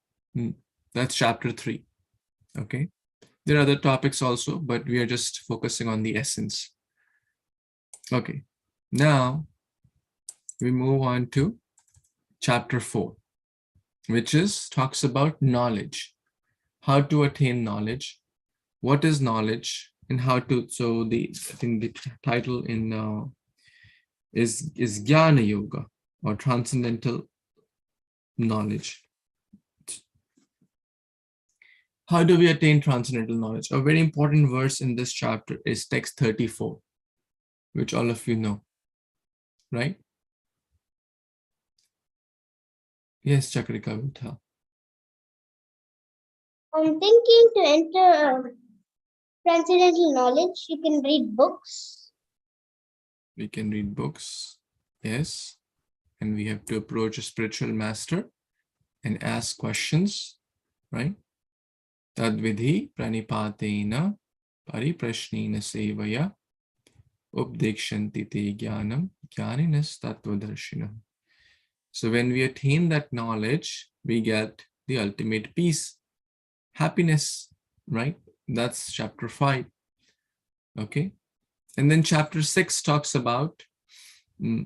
That's chapter 3. Okay. There are other topics also, but we are just focusing on the essence. Okay. Now we move on to chapter 4, which talks about knowledge, how to attain knowledge, what is knowledge, and how to. So I think the title in is Jnana Yoga, or transcendental knowledge. How do we attain transcendental knowledge? A very important verse in this chapter is text 34, which all of you know, right? Yes, Chakrika will tell. I'm thinking to enter transcendental knowledge. You can read books. We can read books, yes. And we have to approach a spiritual master and ask questions, right? Tadvidhi pranipatena pariprashnena sevaya updekshanti te jnanam jnaninas tattvadarshina. So when we attain that knowledge, we get the ultimate peace, happiness, right? That's chapter 5. Okay. And then chapter 6 talks about,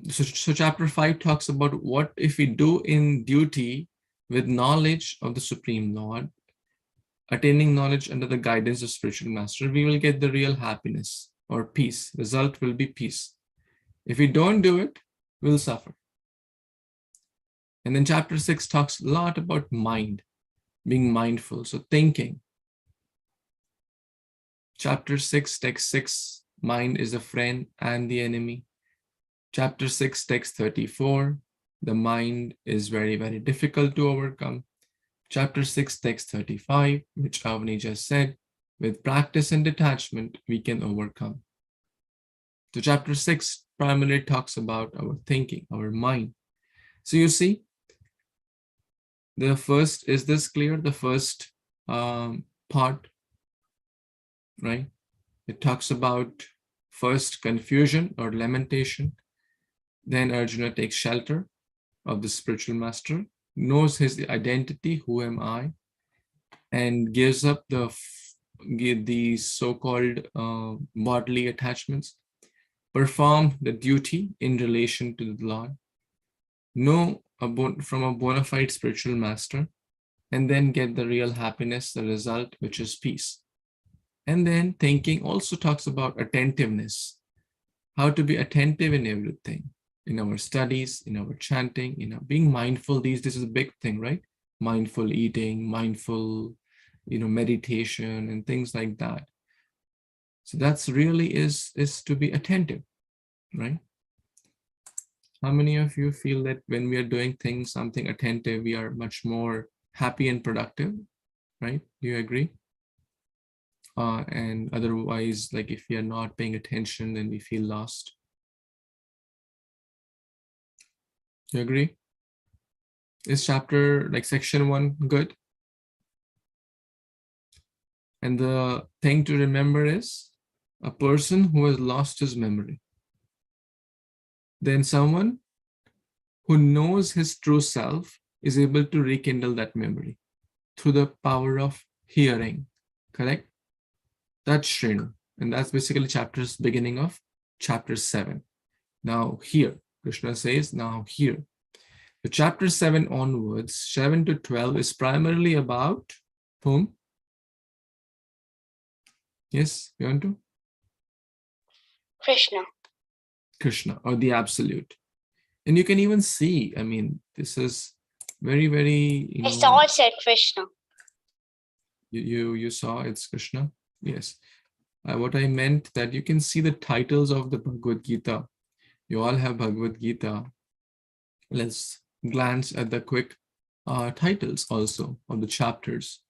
so chapter 5 talks about what if we do in duty with knowledge of the Supreme Lord, attaining knowledge under the guidance of spiritual master, we will get the real happiness or peace. Result will be peace. If we don't do it, we'll suffer. And then chapter 6 talks a lot about mind, being mindful, so thinking. Chapter 6, text 6, mind is a friend and the enemy. Chapter 6, text 34, the mind is very, very difficult to overcome. Chapter 6, text 35, which Avani just said, with practice and detachment, we can overcome. So chapter 6 primarily talks about our thinking, our mind. So you see, the first, is this clear? The first part, right? It talks about first confusion or lamentation. Then Arjuna takes shelter of the spiritual master, knows his identity, who am I, and gives up the so-called bodily attachments, perform the duty in relation to the Lord, know from a bona fide spiritual master, and then get the real happiness, the result, which is peace. And then thinking also talks about attentiveness, how to be attentive in everything, in our studies, in our chanting, in our being mindful. This is a big thing, right? Mindful eating, mindful, meditation and things like that. So that's really is to be attentive, right? How many of you feel that when we are doing something attentive, we are much more happy and productive, right? Do you agree? And otherwise, like if we are not paying attention, then we feel lost. You agree? Is chapter, like section 1, good? And the thing to remember is a person who has lost his memory, then someone who knows his true self is able to rekindle that memory through the power of hearing, correct? Tat Shrinu. And that's basically beginning of chapter 7. Now here, Krishna says, now here. The chapter 7 onwards, 7 to 12 is primarily about whom? Yes, you want to? Krishna. Krishna, or the absolute. And you can even see, I mean, this is very, very, I saw it said Krishna. You saw it's Krishna? Yes. What I meant that you can see the titles of the Bhagavad Gita. You all have Bhagavad Gita. Let's glance at the quick titles also of the chapters.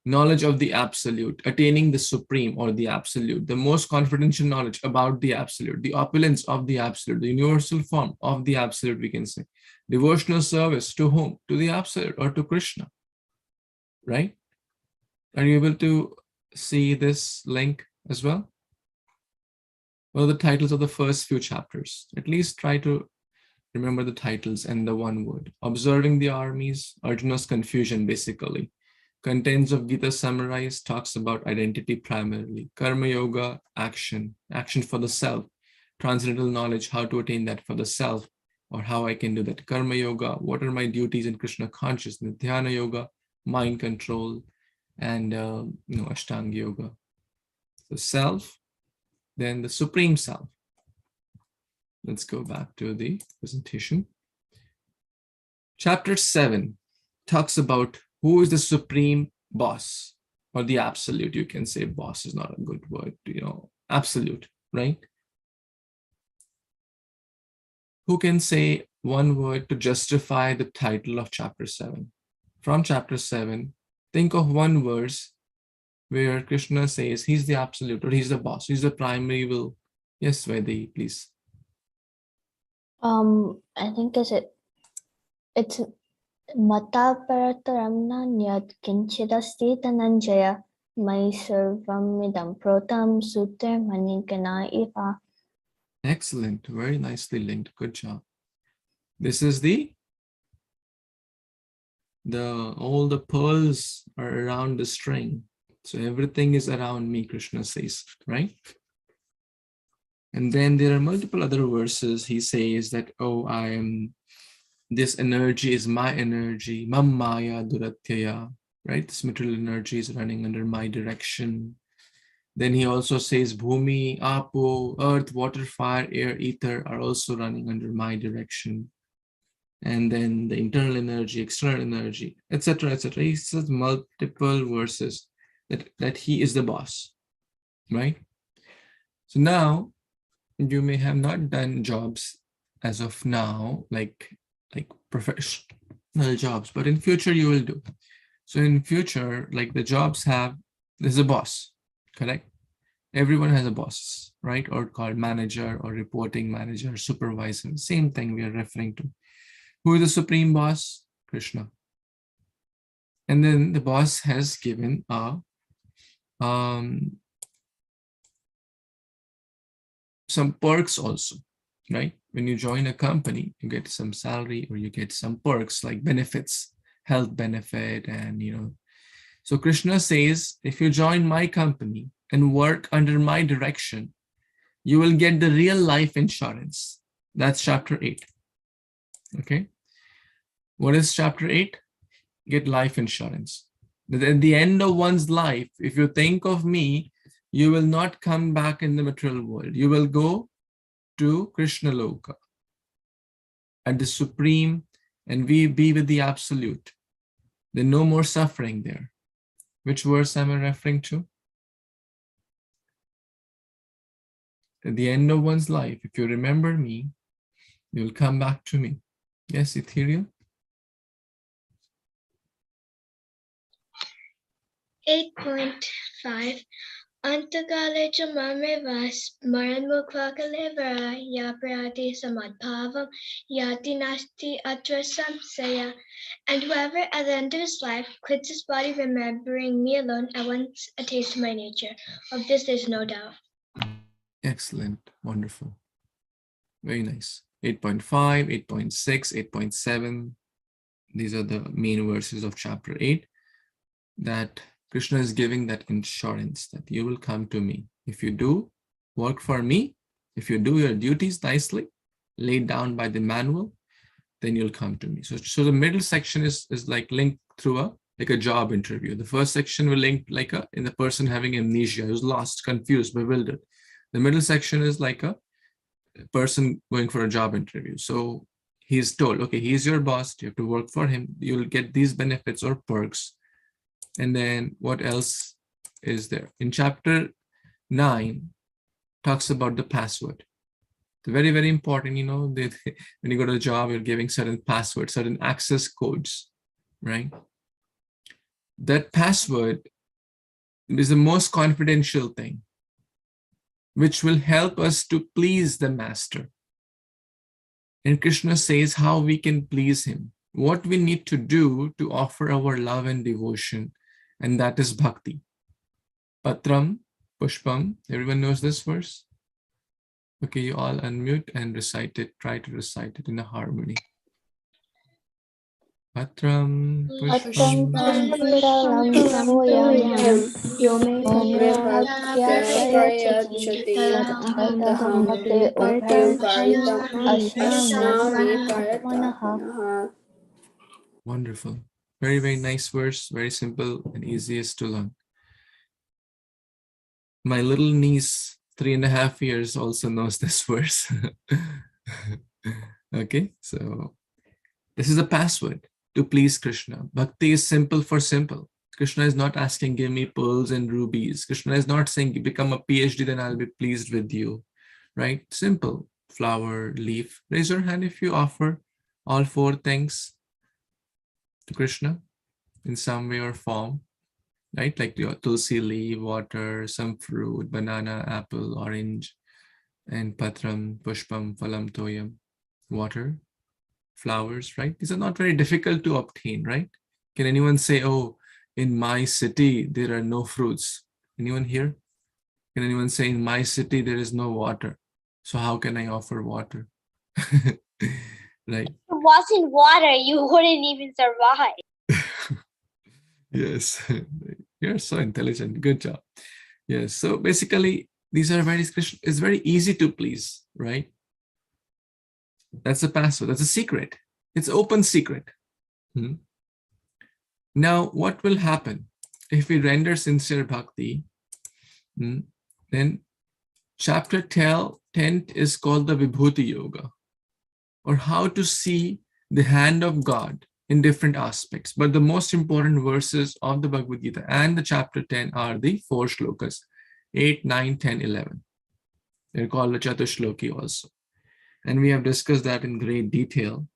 Knowledge of the absolute, attaining the supreme or the absolute, the most confidential knowledge about the absolute, the opulence of the absolute, the universal form of the absolute, we can say. Devotional service to whom? To the absolute or to Krishna, right? Are you able to see this link as well? What are the titles of the first few chapters? At least try to remember the titles and the one word. Observing the armies, Arjuna's confusion basically. Contents of Gita summarized, talks about identity primarily. Karma Yoga, action for the self. Transcendental knowledge, how to attain that for the self, or how I can do that. Karma Yoga, what are my duties in Krishna consciousness. Dhyana Yoga, mind control, and Ashtanga Yoga. The self, then the supreme self. Let's go back to the presentation. Chapter 7 talks about who is the supreme boss or the absolute. You can say boss is not a good word, absolute, right? Who can say one word to justify the title of chapter 7? From chapter 7, think of one verse where Krishna says he's the absolute or he's the boss, he's the primary will. Yes, Vaidhi, please. I think it's Mata Parataramna Nyat Kinchidasti Dhananjaya Mai Sarvam Midam Protam Sute Manigana Iva. Excellent, very nicely linked. Good job. This is all the pearls are around the string. So everything is around me, Krishna says, right? And then there are multiple other verses. He says that, oh, this energy is my energy, mam maya duratyaya, right? This material energy is running under my direction. Then he also says, Bhumi, Apo, earth, water, fire, air, ether are also running under my direction. And then the internal energy, external energy, etc., etc. He says multiple verses that he is the boss, right? So now you may have not done jobs as of now, like professional jobs, but in future you will do. So in future, like the jobs there's a boss, correct? Everyone has a boss, right? Or called manager or reporting manager, supervisor, same thing we are referring to. Who is the supreme boss? Krishna. And then the boss has given some perks also, right? When you join a company, you get some salary or you get some perks like benefits, health benefit, and So Krishna says, if you join my company and work under my direction, you will get the real life insurance. That's chapter 8. Okay. What is chapter 8? Get life insurance. At the end of one's life, if you think of me, you will not come back in the material world. You will go to Krishna Loka at the supreme and we be with the absolute. Then no more suffering there. Which verse am I referring to? At the end of one's life, if you remember me, you'll come back to me. Yes, Ethereal? 8.5 Antakale cha mameva smaranmukvakalevara yaprati samadbhavam yati nasti atra samsaya. And whoever at the end of his life quits his body remembering me alone at once attains to my nature. Of this there's no doubt. Excellent. Wonderful. Very nice. 8.5, 8.6, 8.7. These are the main verses of chapter 8 that Krishna is giving that insurance that you will come to me. If you do work for me, if you do your duties nicely, laid down by the manual, then you'll come to me. So the middle section is like linked through a job interview. The first section will link in the person having amnesia, who's lost, confused, bewildered. The middle section is like a person going for a job interview. So he's told, okay, he's your boss, you have to work for him, you'll get these benefits or perks. And then what else is there? In chapter 9, talks about the password. It's very, very important, when you go to a job, you're giving certain passwords, certain access codes, right? That password is the most confidential thing, which will help us to please the master. And Krishna says how we can please him, what we need to do to offer our love and devotion, and that is bhakti. Patram, pushpam, everyone knows this verse? Okay, you all unmute and recite it. Try to recite it in a harmony. Patram, pushpam, Wonderful. Very, very nice verse. Very simple and easiest to learn. My little niece, 3.5 years, also knows this verse. Okay, so this is a password to please Krishna. Bhakti is simple for simple. Krishna is not asking, give me pearls and rubies. Krishna is not saying, become a PhD, then I'll be pleased with you, right? Simple. Flower, leaf. Raise your hand if you offer all 4 things to Krishna in some way or form, right? Like your tulsi leaf, water, some fruit, banana, apple, orange, and patram, pushpam, phalam, toyam, water, flowers, right? These are not very difficult to obtain, right? Can anyone say, oh, in my city, there are no fruits? Anyone here? Can anyone say, in my city, there is no water? So how can I offer water? Right? If it wasn't water, you wouldn't even survive. Yes, you're so intelligent. Good job. Yes, so basically, these are it's very easy to please, right? That's a password. That's a secret. It's open secret. Now, what will happen if we render sincere bhakti? Then chapter 10 is called the Vibhuti Yoga, or how to see the hand of God in different aspects. But the most important verses of the Bhagavad Gita and the chapter 10 are the 4 shlokas, 8, 9, 10, 11. They're called the Chatushloki also. And we have discussed that in great detail,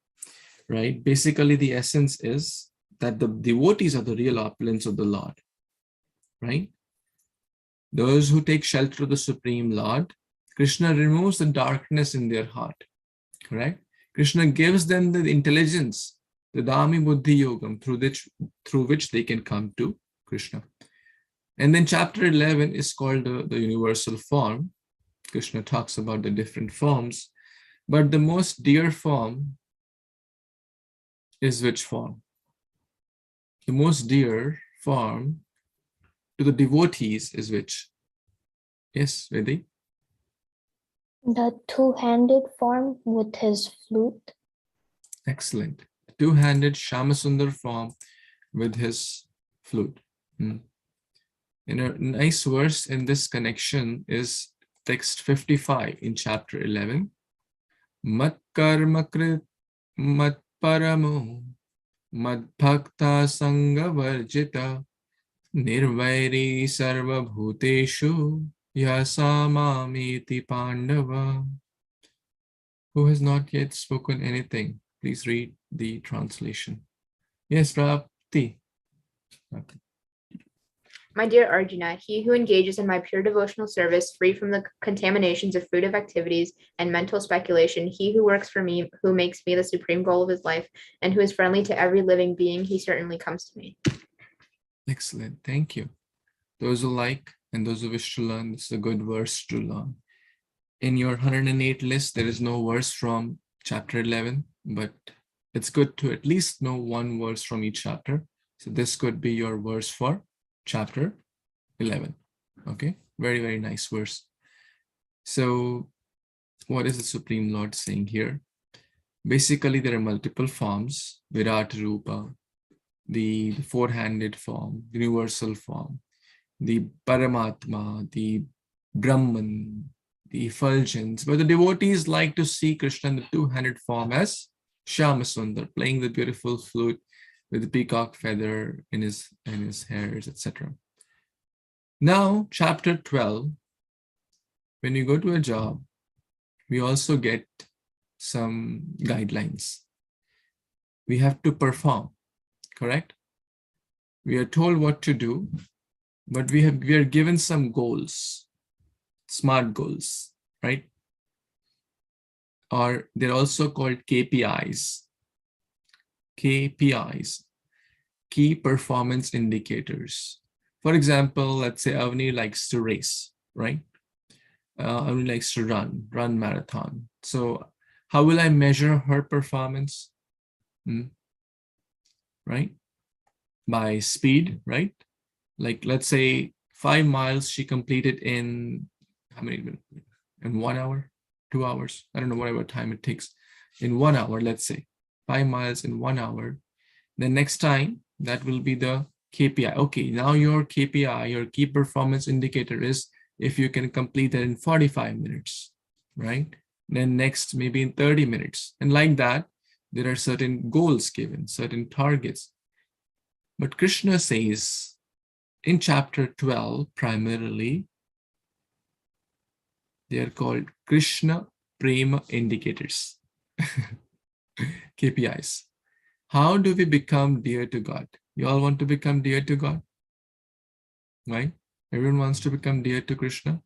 right? Basically, the essence is that the devotees are the real opulence of the Lord, right? Those who take shelter of the Supreme Lord, Krishna removes the darkness in their heart, correct? Krishna gives them the intelligence, the Dami Buddhi Yogam, through which they can come to Krishna. And then chapter 11 is called the universal form. Krishna talks about the different forms, but the most dear form is which form? The most dear form to the devotees is which? Yes, Vedi? The 2-handed form with his flute. Excellent. Two-handed Shamasundar form with his flute. And a nice verse in this connection is text 55 in chapter 11. Mat karma krit mat paramo mad bhakta sangha varjita nirvairi sarva bhuteshu yasamamiti pandava. Who has not yet spoken anything? Please read the translation. Yes, Bhakti. My dear Arjuna, he who engages in my pure devotional service, free from the contaminations of fruitive activities and mental speculation, he who works for me, who makes me the supreme goal of his life, and who is friendly to every living being, he certainly comes to me. Excellent. Thank you. Those who like and those who wish to learn, this is a good verse to learn. In your 108 list, there is no verse from chapter 11, but it's good to at least know one verse from each chapter. So this could be your verse for chapter 11. Okay, very, very nice verse. So what is the Supreme Lord saying here? Basically, there are multiple forms: Virat Rupa, the four-handed form, universal form, the Paramatma, the Brahman, the effulgence. But the devotees like to see Krishna in the two-handed form as Shyamasundar, playing the beautiful flute with the peacock feather in his hairs, etc. Now, chapter 12, when you go to a job, we also get some guidelines. We have to perform, correct? We are told what to do, but we are given some goals, SMART goals, right? Or they're also called KPIs. KPIs, key performance indicators. For example, let's say Avni likes to race, right? Avni likes to run marathon. So how will I measure her performance? Right? By speed, right? Like, let's say 5 miles she completed in how many minutes? In 1 hour, 2 hours? I don't know, whatever time it takes. In 1 hour, let's say 5 miles in 1 hour. Then next time, that will be the KPI. Okay, now your KPI, your key performance indicator is if you can complete that in 45 minutes, right? Then next, maybe in 30 minutes. And like that, there are certain goals given, certain targets. But Krishna says in chapter 12, primarily, they are called Krishna Prema indicators, KPIs. How do we become dear to God? You all want to become dear to God, right? Everyone wants to become dear to Krishna.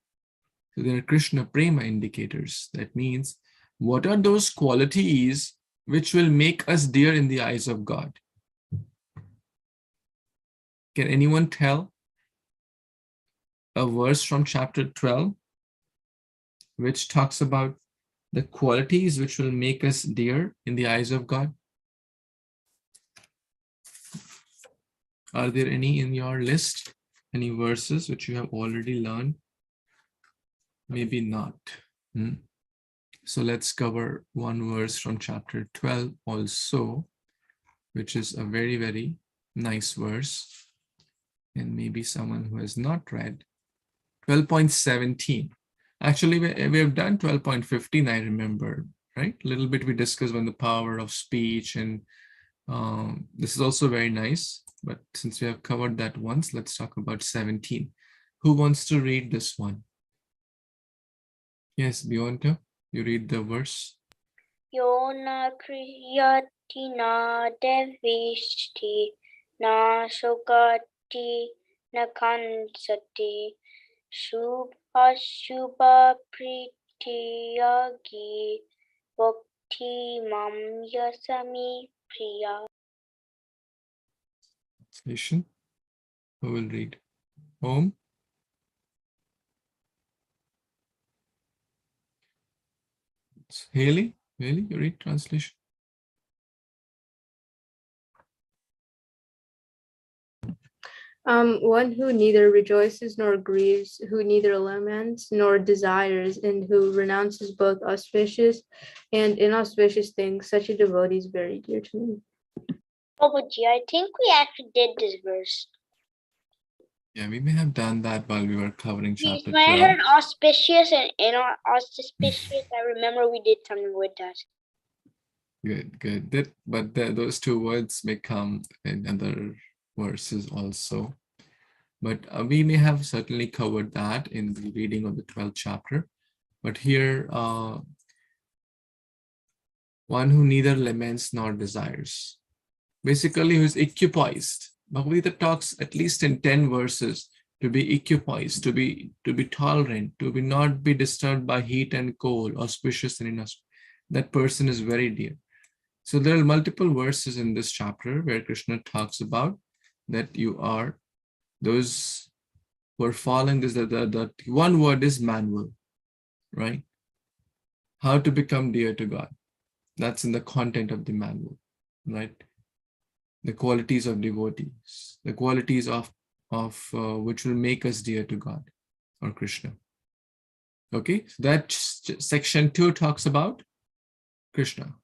So there are Krishna Prema indicators. That means, what are those qualities which will make us dear in the eyes of God? Can anyone tell a verse from chapter 12 which talks about the qualities which will make us dear in the eyes of God? Are there any in your list? Any verses which you have already learned? Maybe not. So let's cover one verse from chapter 12 also, which is a very, very nice verse. And maybe someone who has not read 12.17. Actually, we have done 12.15, I remember, right? A little bit we discussed on the power of speech, and this is also very nice. But since we have covered that once, let's talk about 17. Who wants to read this one? Yes, Bionta, you read the verse. Yona kriyati na devishti na sugati na kansati shubha shubha pritiyagi bhakti mam yasami priya. Translation. Who will read? Om. Haley, you read translation. One who neither rejoices nor grieves, who neither laments nor desires, and who renounces both auspicious and inauspicious things, such a devotee is very dear to me. Babaji, I think we actually did this verse. Yeah, we may have done that while we were covering chapter When I 12. heard auspicious and inauspicious, I remember we did something with that. Good. But those two words may come in other verses also. But we may have certainly covered that in the reading of the 12th chapter. But here, one who neither laments nor desires. Basically, who is equipoised. Bhagavad Gita talks at least in 10 verses to be equipoised, to be tolerant, to be not be disturbed by heat and cold, auspicious and inauspicious. That person is very dear. So there are multiple verses in this chapter where Krishna talks about that you are those who are following this. The one word is manual, right? How to become dear to God. That's in the content of the manual, right? The qualities of devotees, the qualities of which will make us dear to God or Krishna. Okay, so that section 2 talks about Krishna.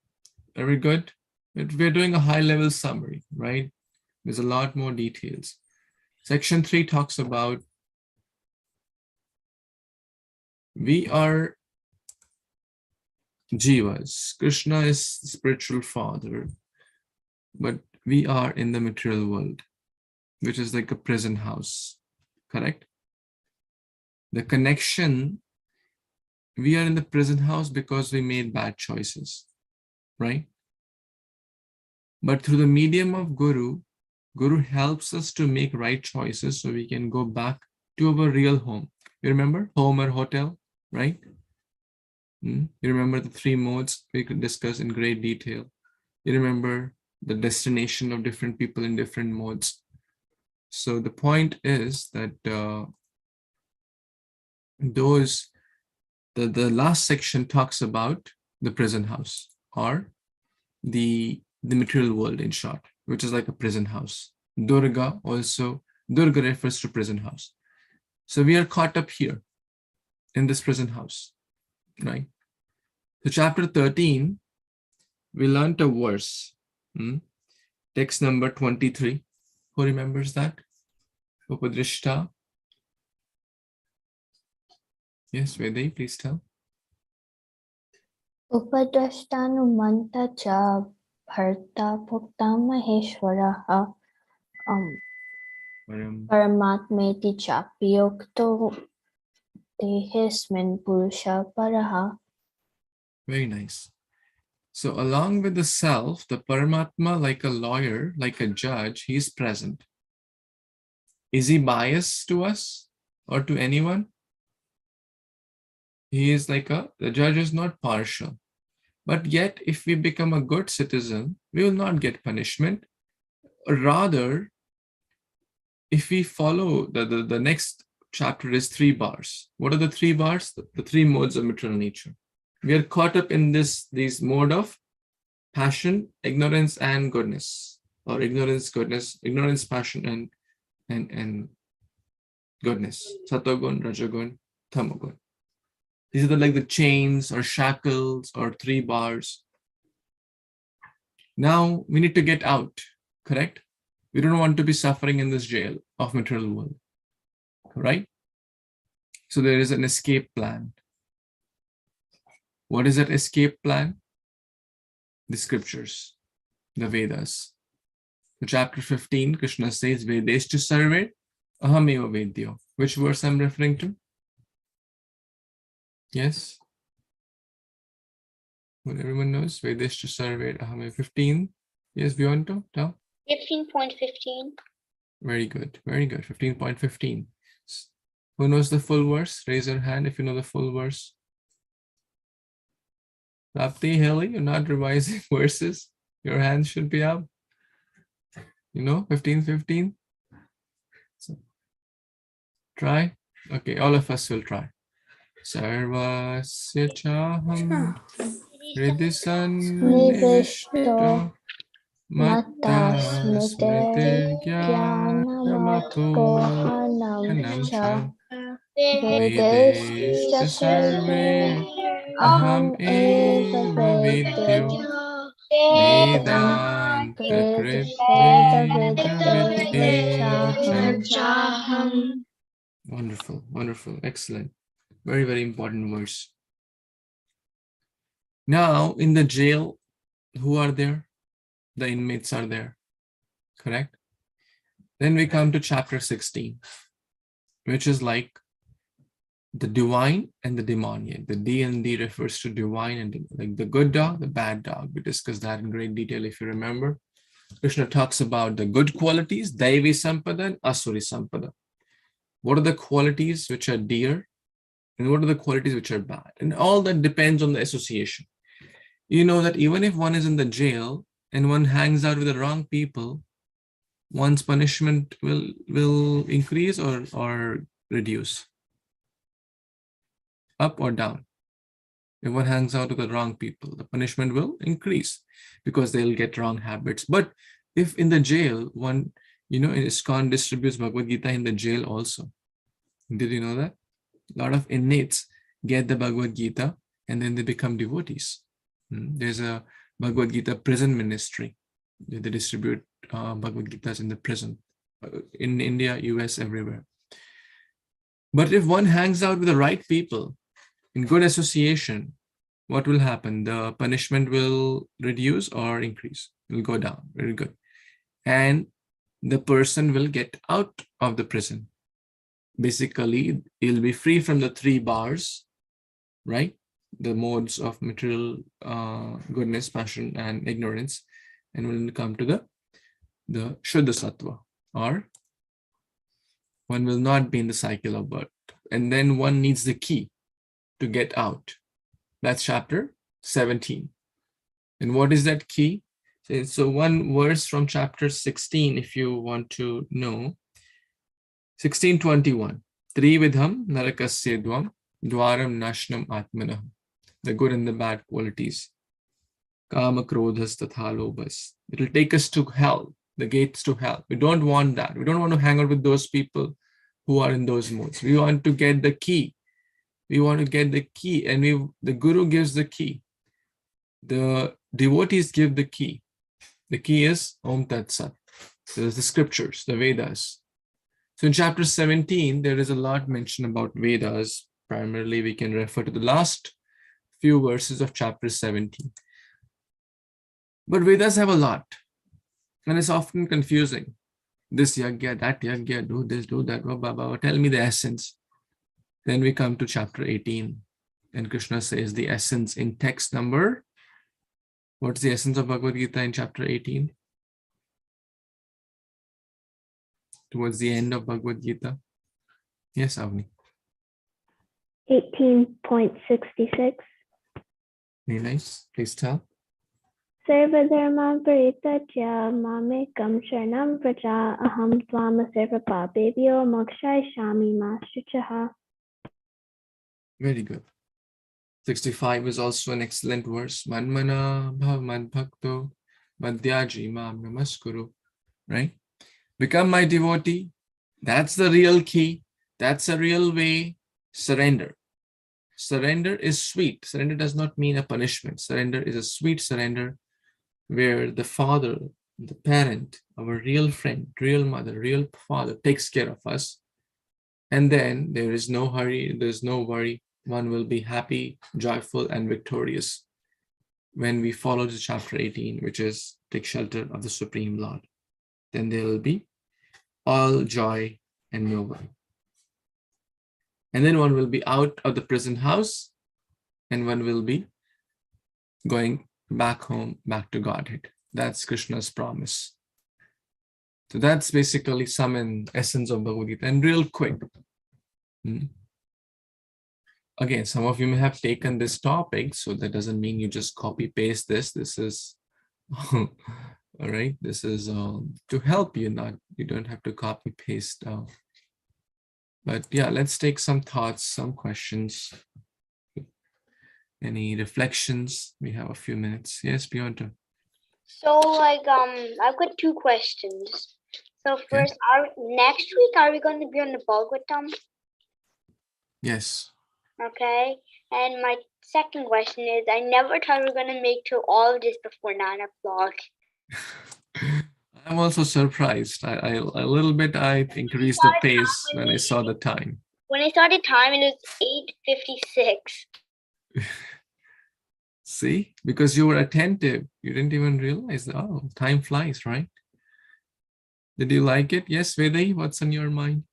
Very good. We're doing a high-level summary, right? There's a lot more details. Section 3 talks about we are jivas. Krishna is spiritual father, but we are in the material world, which is like a prison house, correct? The connection, we are in the prison house because we made bad choices, right? But through the medium of Guru helps us to make right choices so we can go back to our real home. You remember home or hotel, right? You remember the 3 modes we could discuss in great detail. You remember the destination of different people in different modes. So the point is that the last section talks about the prison house or the material world in short, which is like a prison house. Durga refers to prison house. So we are caught up here in this prison house, right? So chapter 13, we learned a verse, text number 23. Who remembers that? Upadrishta. Yes, Vedi, please tell. Upadrashtanumanta cha bharta bhukta maheshwaraha paramatmeti chapyokto tehesmin purusha paraha. Very nice. So along with the self, the Paramatma, like a lawyer, like a judge, he is present. Is he biased to us or to anyone? He is like the judge is not partial. But yet, if we become a good citizen, we will not get punishment. Rather, if we follow the next chapter is 3 bars. What are the 3 bars? The 3 modes of material nature. We are caught up in these mode of passion, ignorance, and goodness, or ignorance, goodness, ignorance, passion, and goodness. Satogun, Rajagun, Tamagun. These are like the chains or shackles or 3 bars. Now we need to get out, correct? We don't want to be suffering in this jail of material world, right? So there is an escape plan. What is that escape plan? The scriptures, the Vedas. So chapter 15, Krishna says, Vedeshtu sarve ahameva vedyo. Which verse I'm referring to? Yes? Well, everyone knows, Vedeshtu sarve ahameva 15. Yes, Beyonto, tell. 15.15. Very good, very good. 15.15. Who knows the full verse? Raise your hand if you know the full verse. Rapti, Haley, you're not revising verses. Your hand should be up. You know, 15:15. So, try. Okay, all of us will try. Sarvasya chaham hridisan nivishto matta smritir jnanamapohanam cha vedeshcha sarve aham eva vedyo vedanta krit vedavid eva cha. Wonderful, wonderful, excellent. Very, very important verse. Now, in the jail, who are there? The inmates are there, correct? Then we come to chapter 16, which is like the divine and the demoniac. The D and D refers to divine and like the good dog, the bad dog. We discussed that in great detail if you remember. Krishna talks about the good qualities, Daivi Sampada and Asuri Sampada. What are the qualities which are dear and what are the qualities which are bad? And all that depends on the association. You know that even if one is in the jail and one hangs out with the wrong people, one's punishment will increase or reduce, up or down. If one hangs out with the wrong people, the punishment will increase because they'll get wrong habits. But if in the jail, one You know, ISKCON distributes Bhagavad Gita in the jail also. Did you know that? A lot of inmates get the Bhagavad Gita and then they become devotees. There's a Bhagavad Gita prison ministry. They distribute Bhagavad Gitas in the prison. In India, US, everywhere. But if one hangs out with the right people, in good association, what will happen? The punishment will reduce or increase. It will go down. Very good. And the person will get out of the prison. Basically, he'll be free from the 3 bars, right? The modes of material goodness, passion, and ignorance, and will come to the Shuddha Sattva, or one will not be in the cycle of birth. And then one needs the key to get out. That's chapter 17. And what is that key? So one verse from chapter 16, if you want to know. 16:21. Trividham narakasya dvam dwaram nashnam atmanah. The good and the bad qualities. Kama krodhas tatha lobhas. It will take us to hell, the gates to hell. We don't want that. We don't want to hang out with those people who are in those modes. We want to get the key. We want to get the key, and the Guru gives the key. The devotees give the key. The key is Om Tat Sat. There's the scriptures, the Vedas. So in chapter 17, there is a lot mentioned about Vedas. Primarily, we can refer to the last few verses of chapter 17. But Vedas have a lot, and it's often confusing. This yagya, that yagya, do this, do that, tell me the essence. Then we come to chapter 18, and Krishna says the essence in text number. What's the essence of Bhagavad Gita in chapter 18? Towards the end of Bhagavad Gita. Yes, Avni. 18.66. Very nice. Please tell. Sarvadharman parityaja mamekam sharanam vraja aham tvama sarva papebhyo mokshayasami ma shuchaha. Very good. 65 is also an excellent verse. Manmana bhav madbhakto madhyaji mam namaskuru. Right? Become my devotee. That's the real key. That's a real way. Surrender. Surrender is sweet. Surrender does not mean a punishment. Surrender is a sweet surrender where the father, the parent, our real friend, real mother, real father takes care of us. And then there is no hurry, there's no worry. One will be happy, joyful, and victorious when we follow the chapter 18, which is take shelter of the Supreme Lord. Then there will be all joy and no worry. And then one will be out of the prison house, and one will be going back home, back to Godhead. That's Krishna's promise. So that's basically some in essence of Bhagavad Gita. And real quick, again, some of you may have taken this topic, so that doesn't mean you just copy paste this. This is all right. This is to help you. You don't have to copy paste. But yeah, let's take some thoughts, some questions. Any reflections? We have a few minutes. Yes, Beyonce. So I've got 2 questions. So first, next week are we going to be on the Bhagavatam? Yes. Okay. And my second question is, I never thought we were going to make to all of this before 9 o'clock. I'm also surprised. I a little bit I increased the pace when I saw the time. When I saw the time, it was 8:56. See, because you were attentive, you didn't even realize, oh, time flies, right? Did you like it? Yes, Vedai, what's on your mind?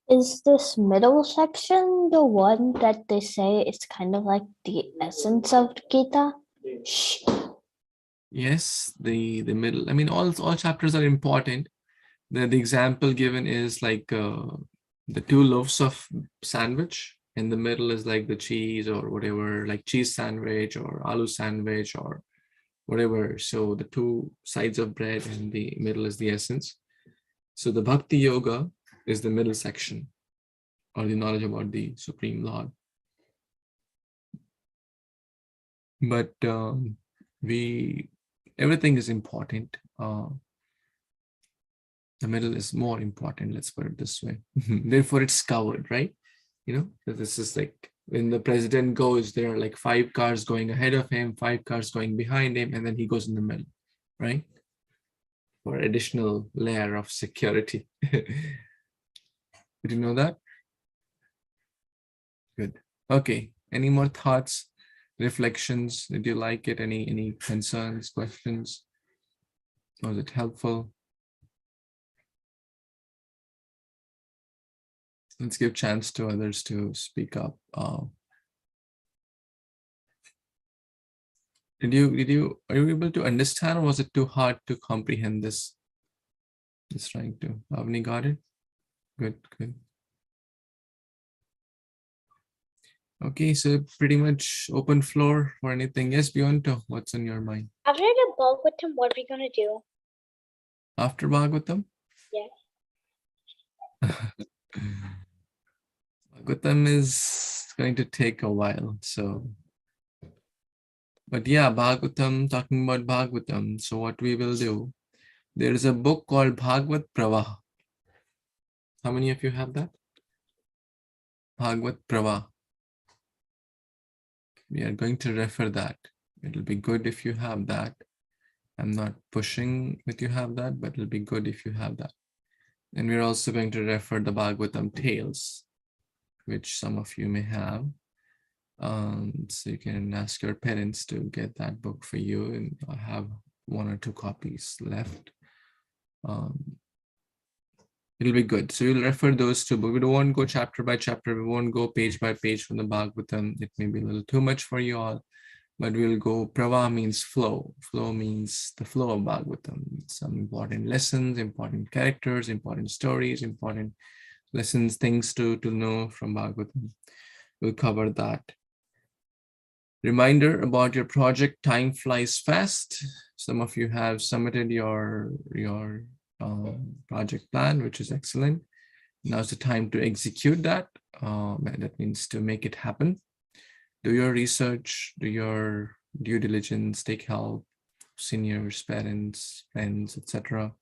Is this middle section the one that they say is kind of like the essence of Gita? Shh. Yes, the middle. I mean, all chapters are important. The example given is like the 2 loaves of sandwich, and the middle is like the cheese or whatever, like cheese sandwich or aloo sandwich or whatever. So the 2 sides of bread, and the middle is the essence. So the Bhakti Yoga is the middle section, or the knowledge about the Supreme Lord. But everything is important. The middle is more important, let's put it this way. Therefore, it's covered, right? You know, so this is like when the president goes, there are like 5 cars going ahead of him, 5 cars going behind him, and then he goes in the middle, right? For additional layer of security. Did you know that? Good. Okay. Any more thoughts, reflections? Did you like it? Any concerns, questions? Was it helpful? Let's give chance to others to speak up. Are you able to understand, or was it too hard to comprehend this? Just trying to. Avni, got it? Good, good. Okay, so pretty much open floor for anything. Yes, Beyonto, what's on your mind? I've read a Bhagavatam. What are we gonna do? After Bhagavatam? Yeah. Bhagavatam is going to take a while, so. But yeah, Bhagavatam, talking about Bhagavatam. So what we will do, there is a book called Bhagavad Pravaha. How many of you have that? Bhagavad Pravaha. We are going to refer that. It'll be good if you have that. I'm not pushing that you have that, but it'll be good if you have that. And we're also going to refer the Bhagavatam tales, which some of you may have. So you can ask your parents to get that book for you, and I have 1 or 2 copies left. It'll be good. So we'll refer those 2 books. We don't want to go chapter by chapter. We won't go page by page from the Bhagavatam. It may be a little too much for you all, but we'll go. Prava means flow. Flow means the flow of Bhagavatam. Some important lessons, important characters, important stories, important lessons, things to know from Bhagavatam. We'll cover that. Reminder about your project. Time flies fast. Some of you have submitted your project plan, which is excellent. Now's the time to execute that. That means to make it happen. Do your research, do your due diligence, take help, seniors, parents, friends, etc.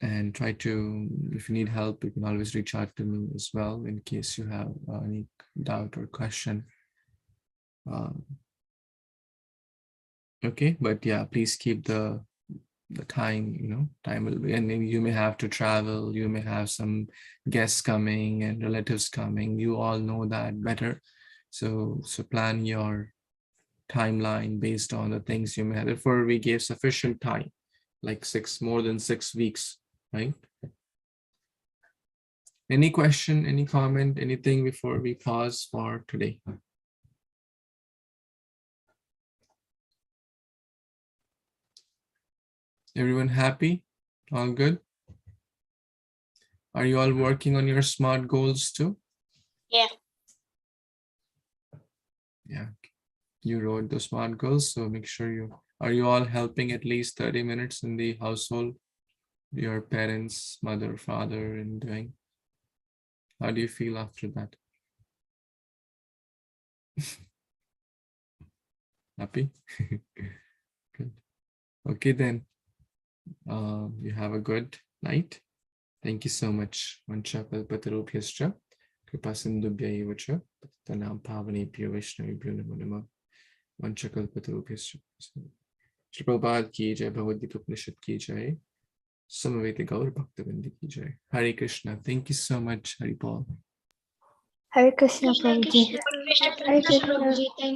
And try to, if you need help, you can always reach out to me as well in case you have any doubt or question. Okay, but yeah, please keep the time, time will be, and maybe you may have to travel, you may have some guests coming and relatives coming. You all know that better. So plan your timeline based on the things you may have. Therefore, we gave sufficient time, like more than 6 weeks, right? Any question, any comment, anything before we pause for today? Everyone happy? All good? Are you all working on your SMART goals too? Yeah. Yeah, you wrote the SMART goals, so make sure are you all helping at least 30 minutes in the household? Your parents, mother, father, in doing? How do you feel after that? Happy? Good. Okay then. You have a good night. Thank you so much. Vancha kalpatarubhyascha kripasindubhya cha patanam pavanebhyo vaishnavibhyo namo namah. Vancha kalpatarubhyascha. Shri Prabhupada ki jai, Bhagavad Gita Upanishad ki jai, Samaveta Gaur Bhaktivinoda ki jai. Hare Krishna. Thank you so much, Hari Paul. Hare Krishna, Krishna Prabhuji. Krishna Hare Krishna. Prabhuji. Thank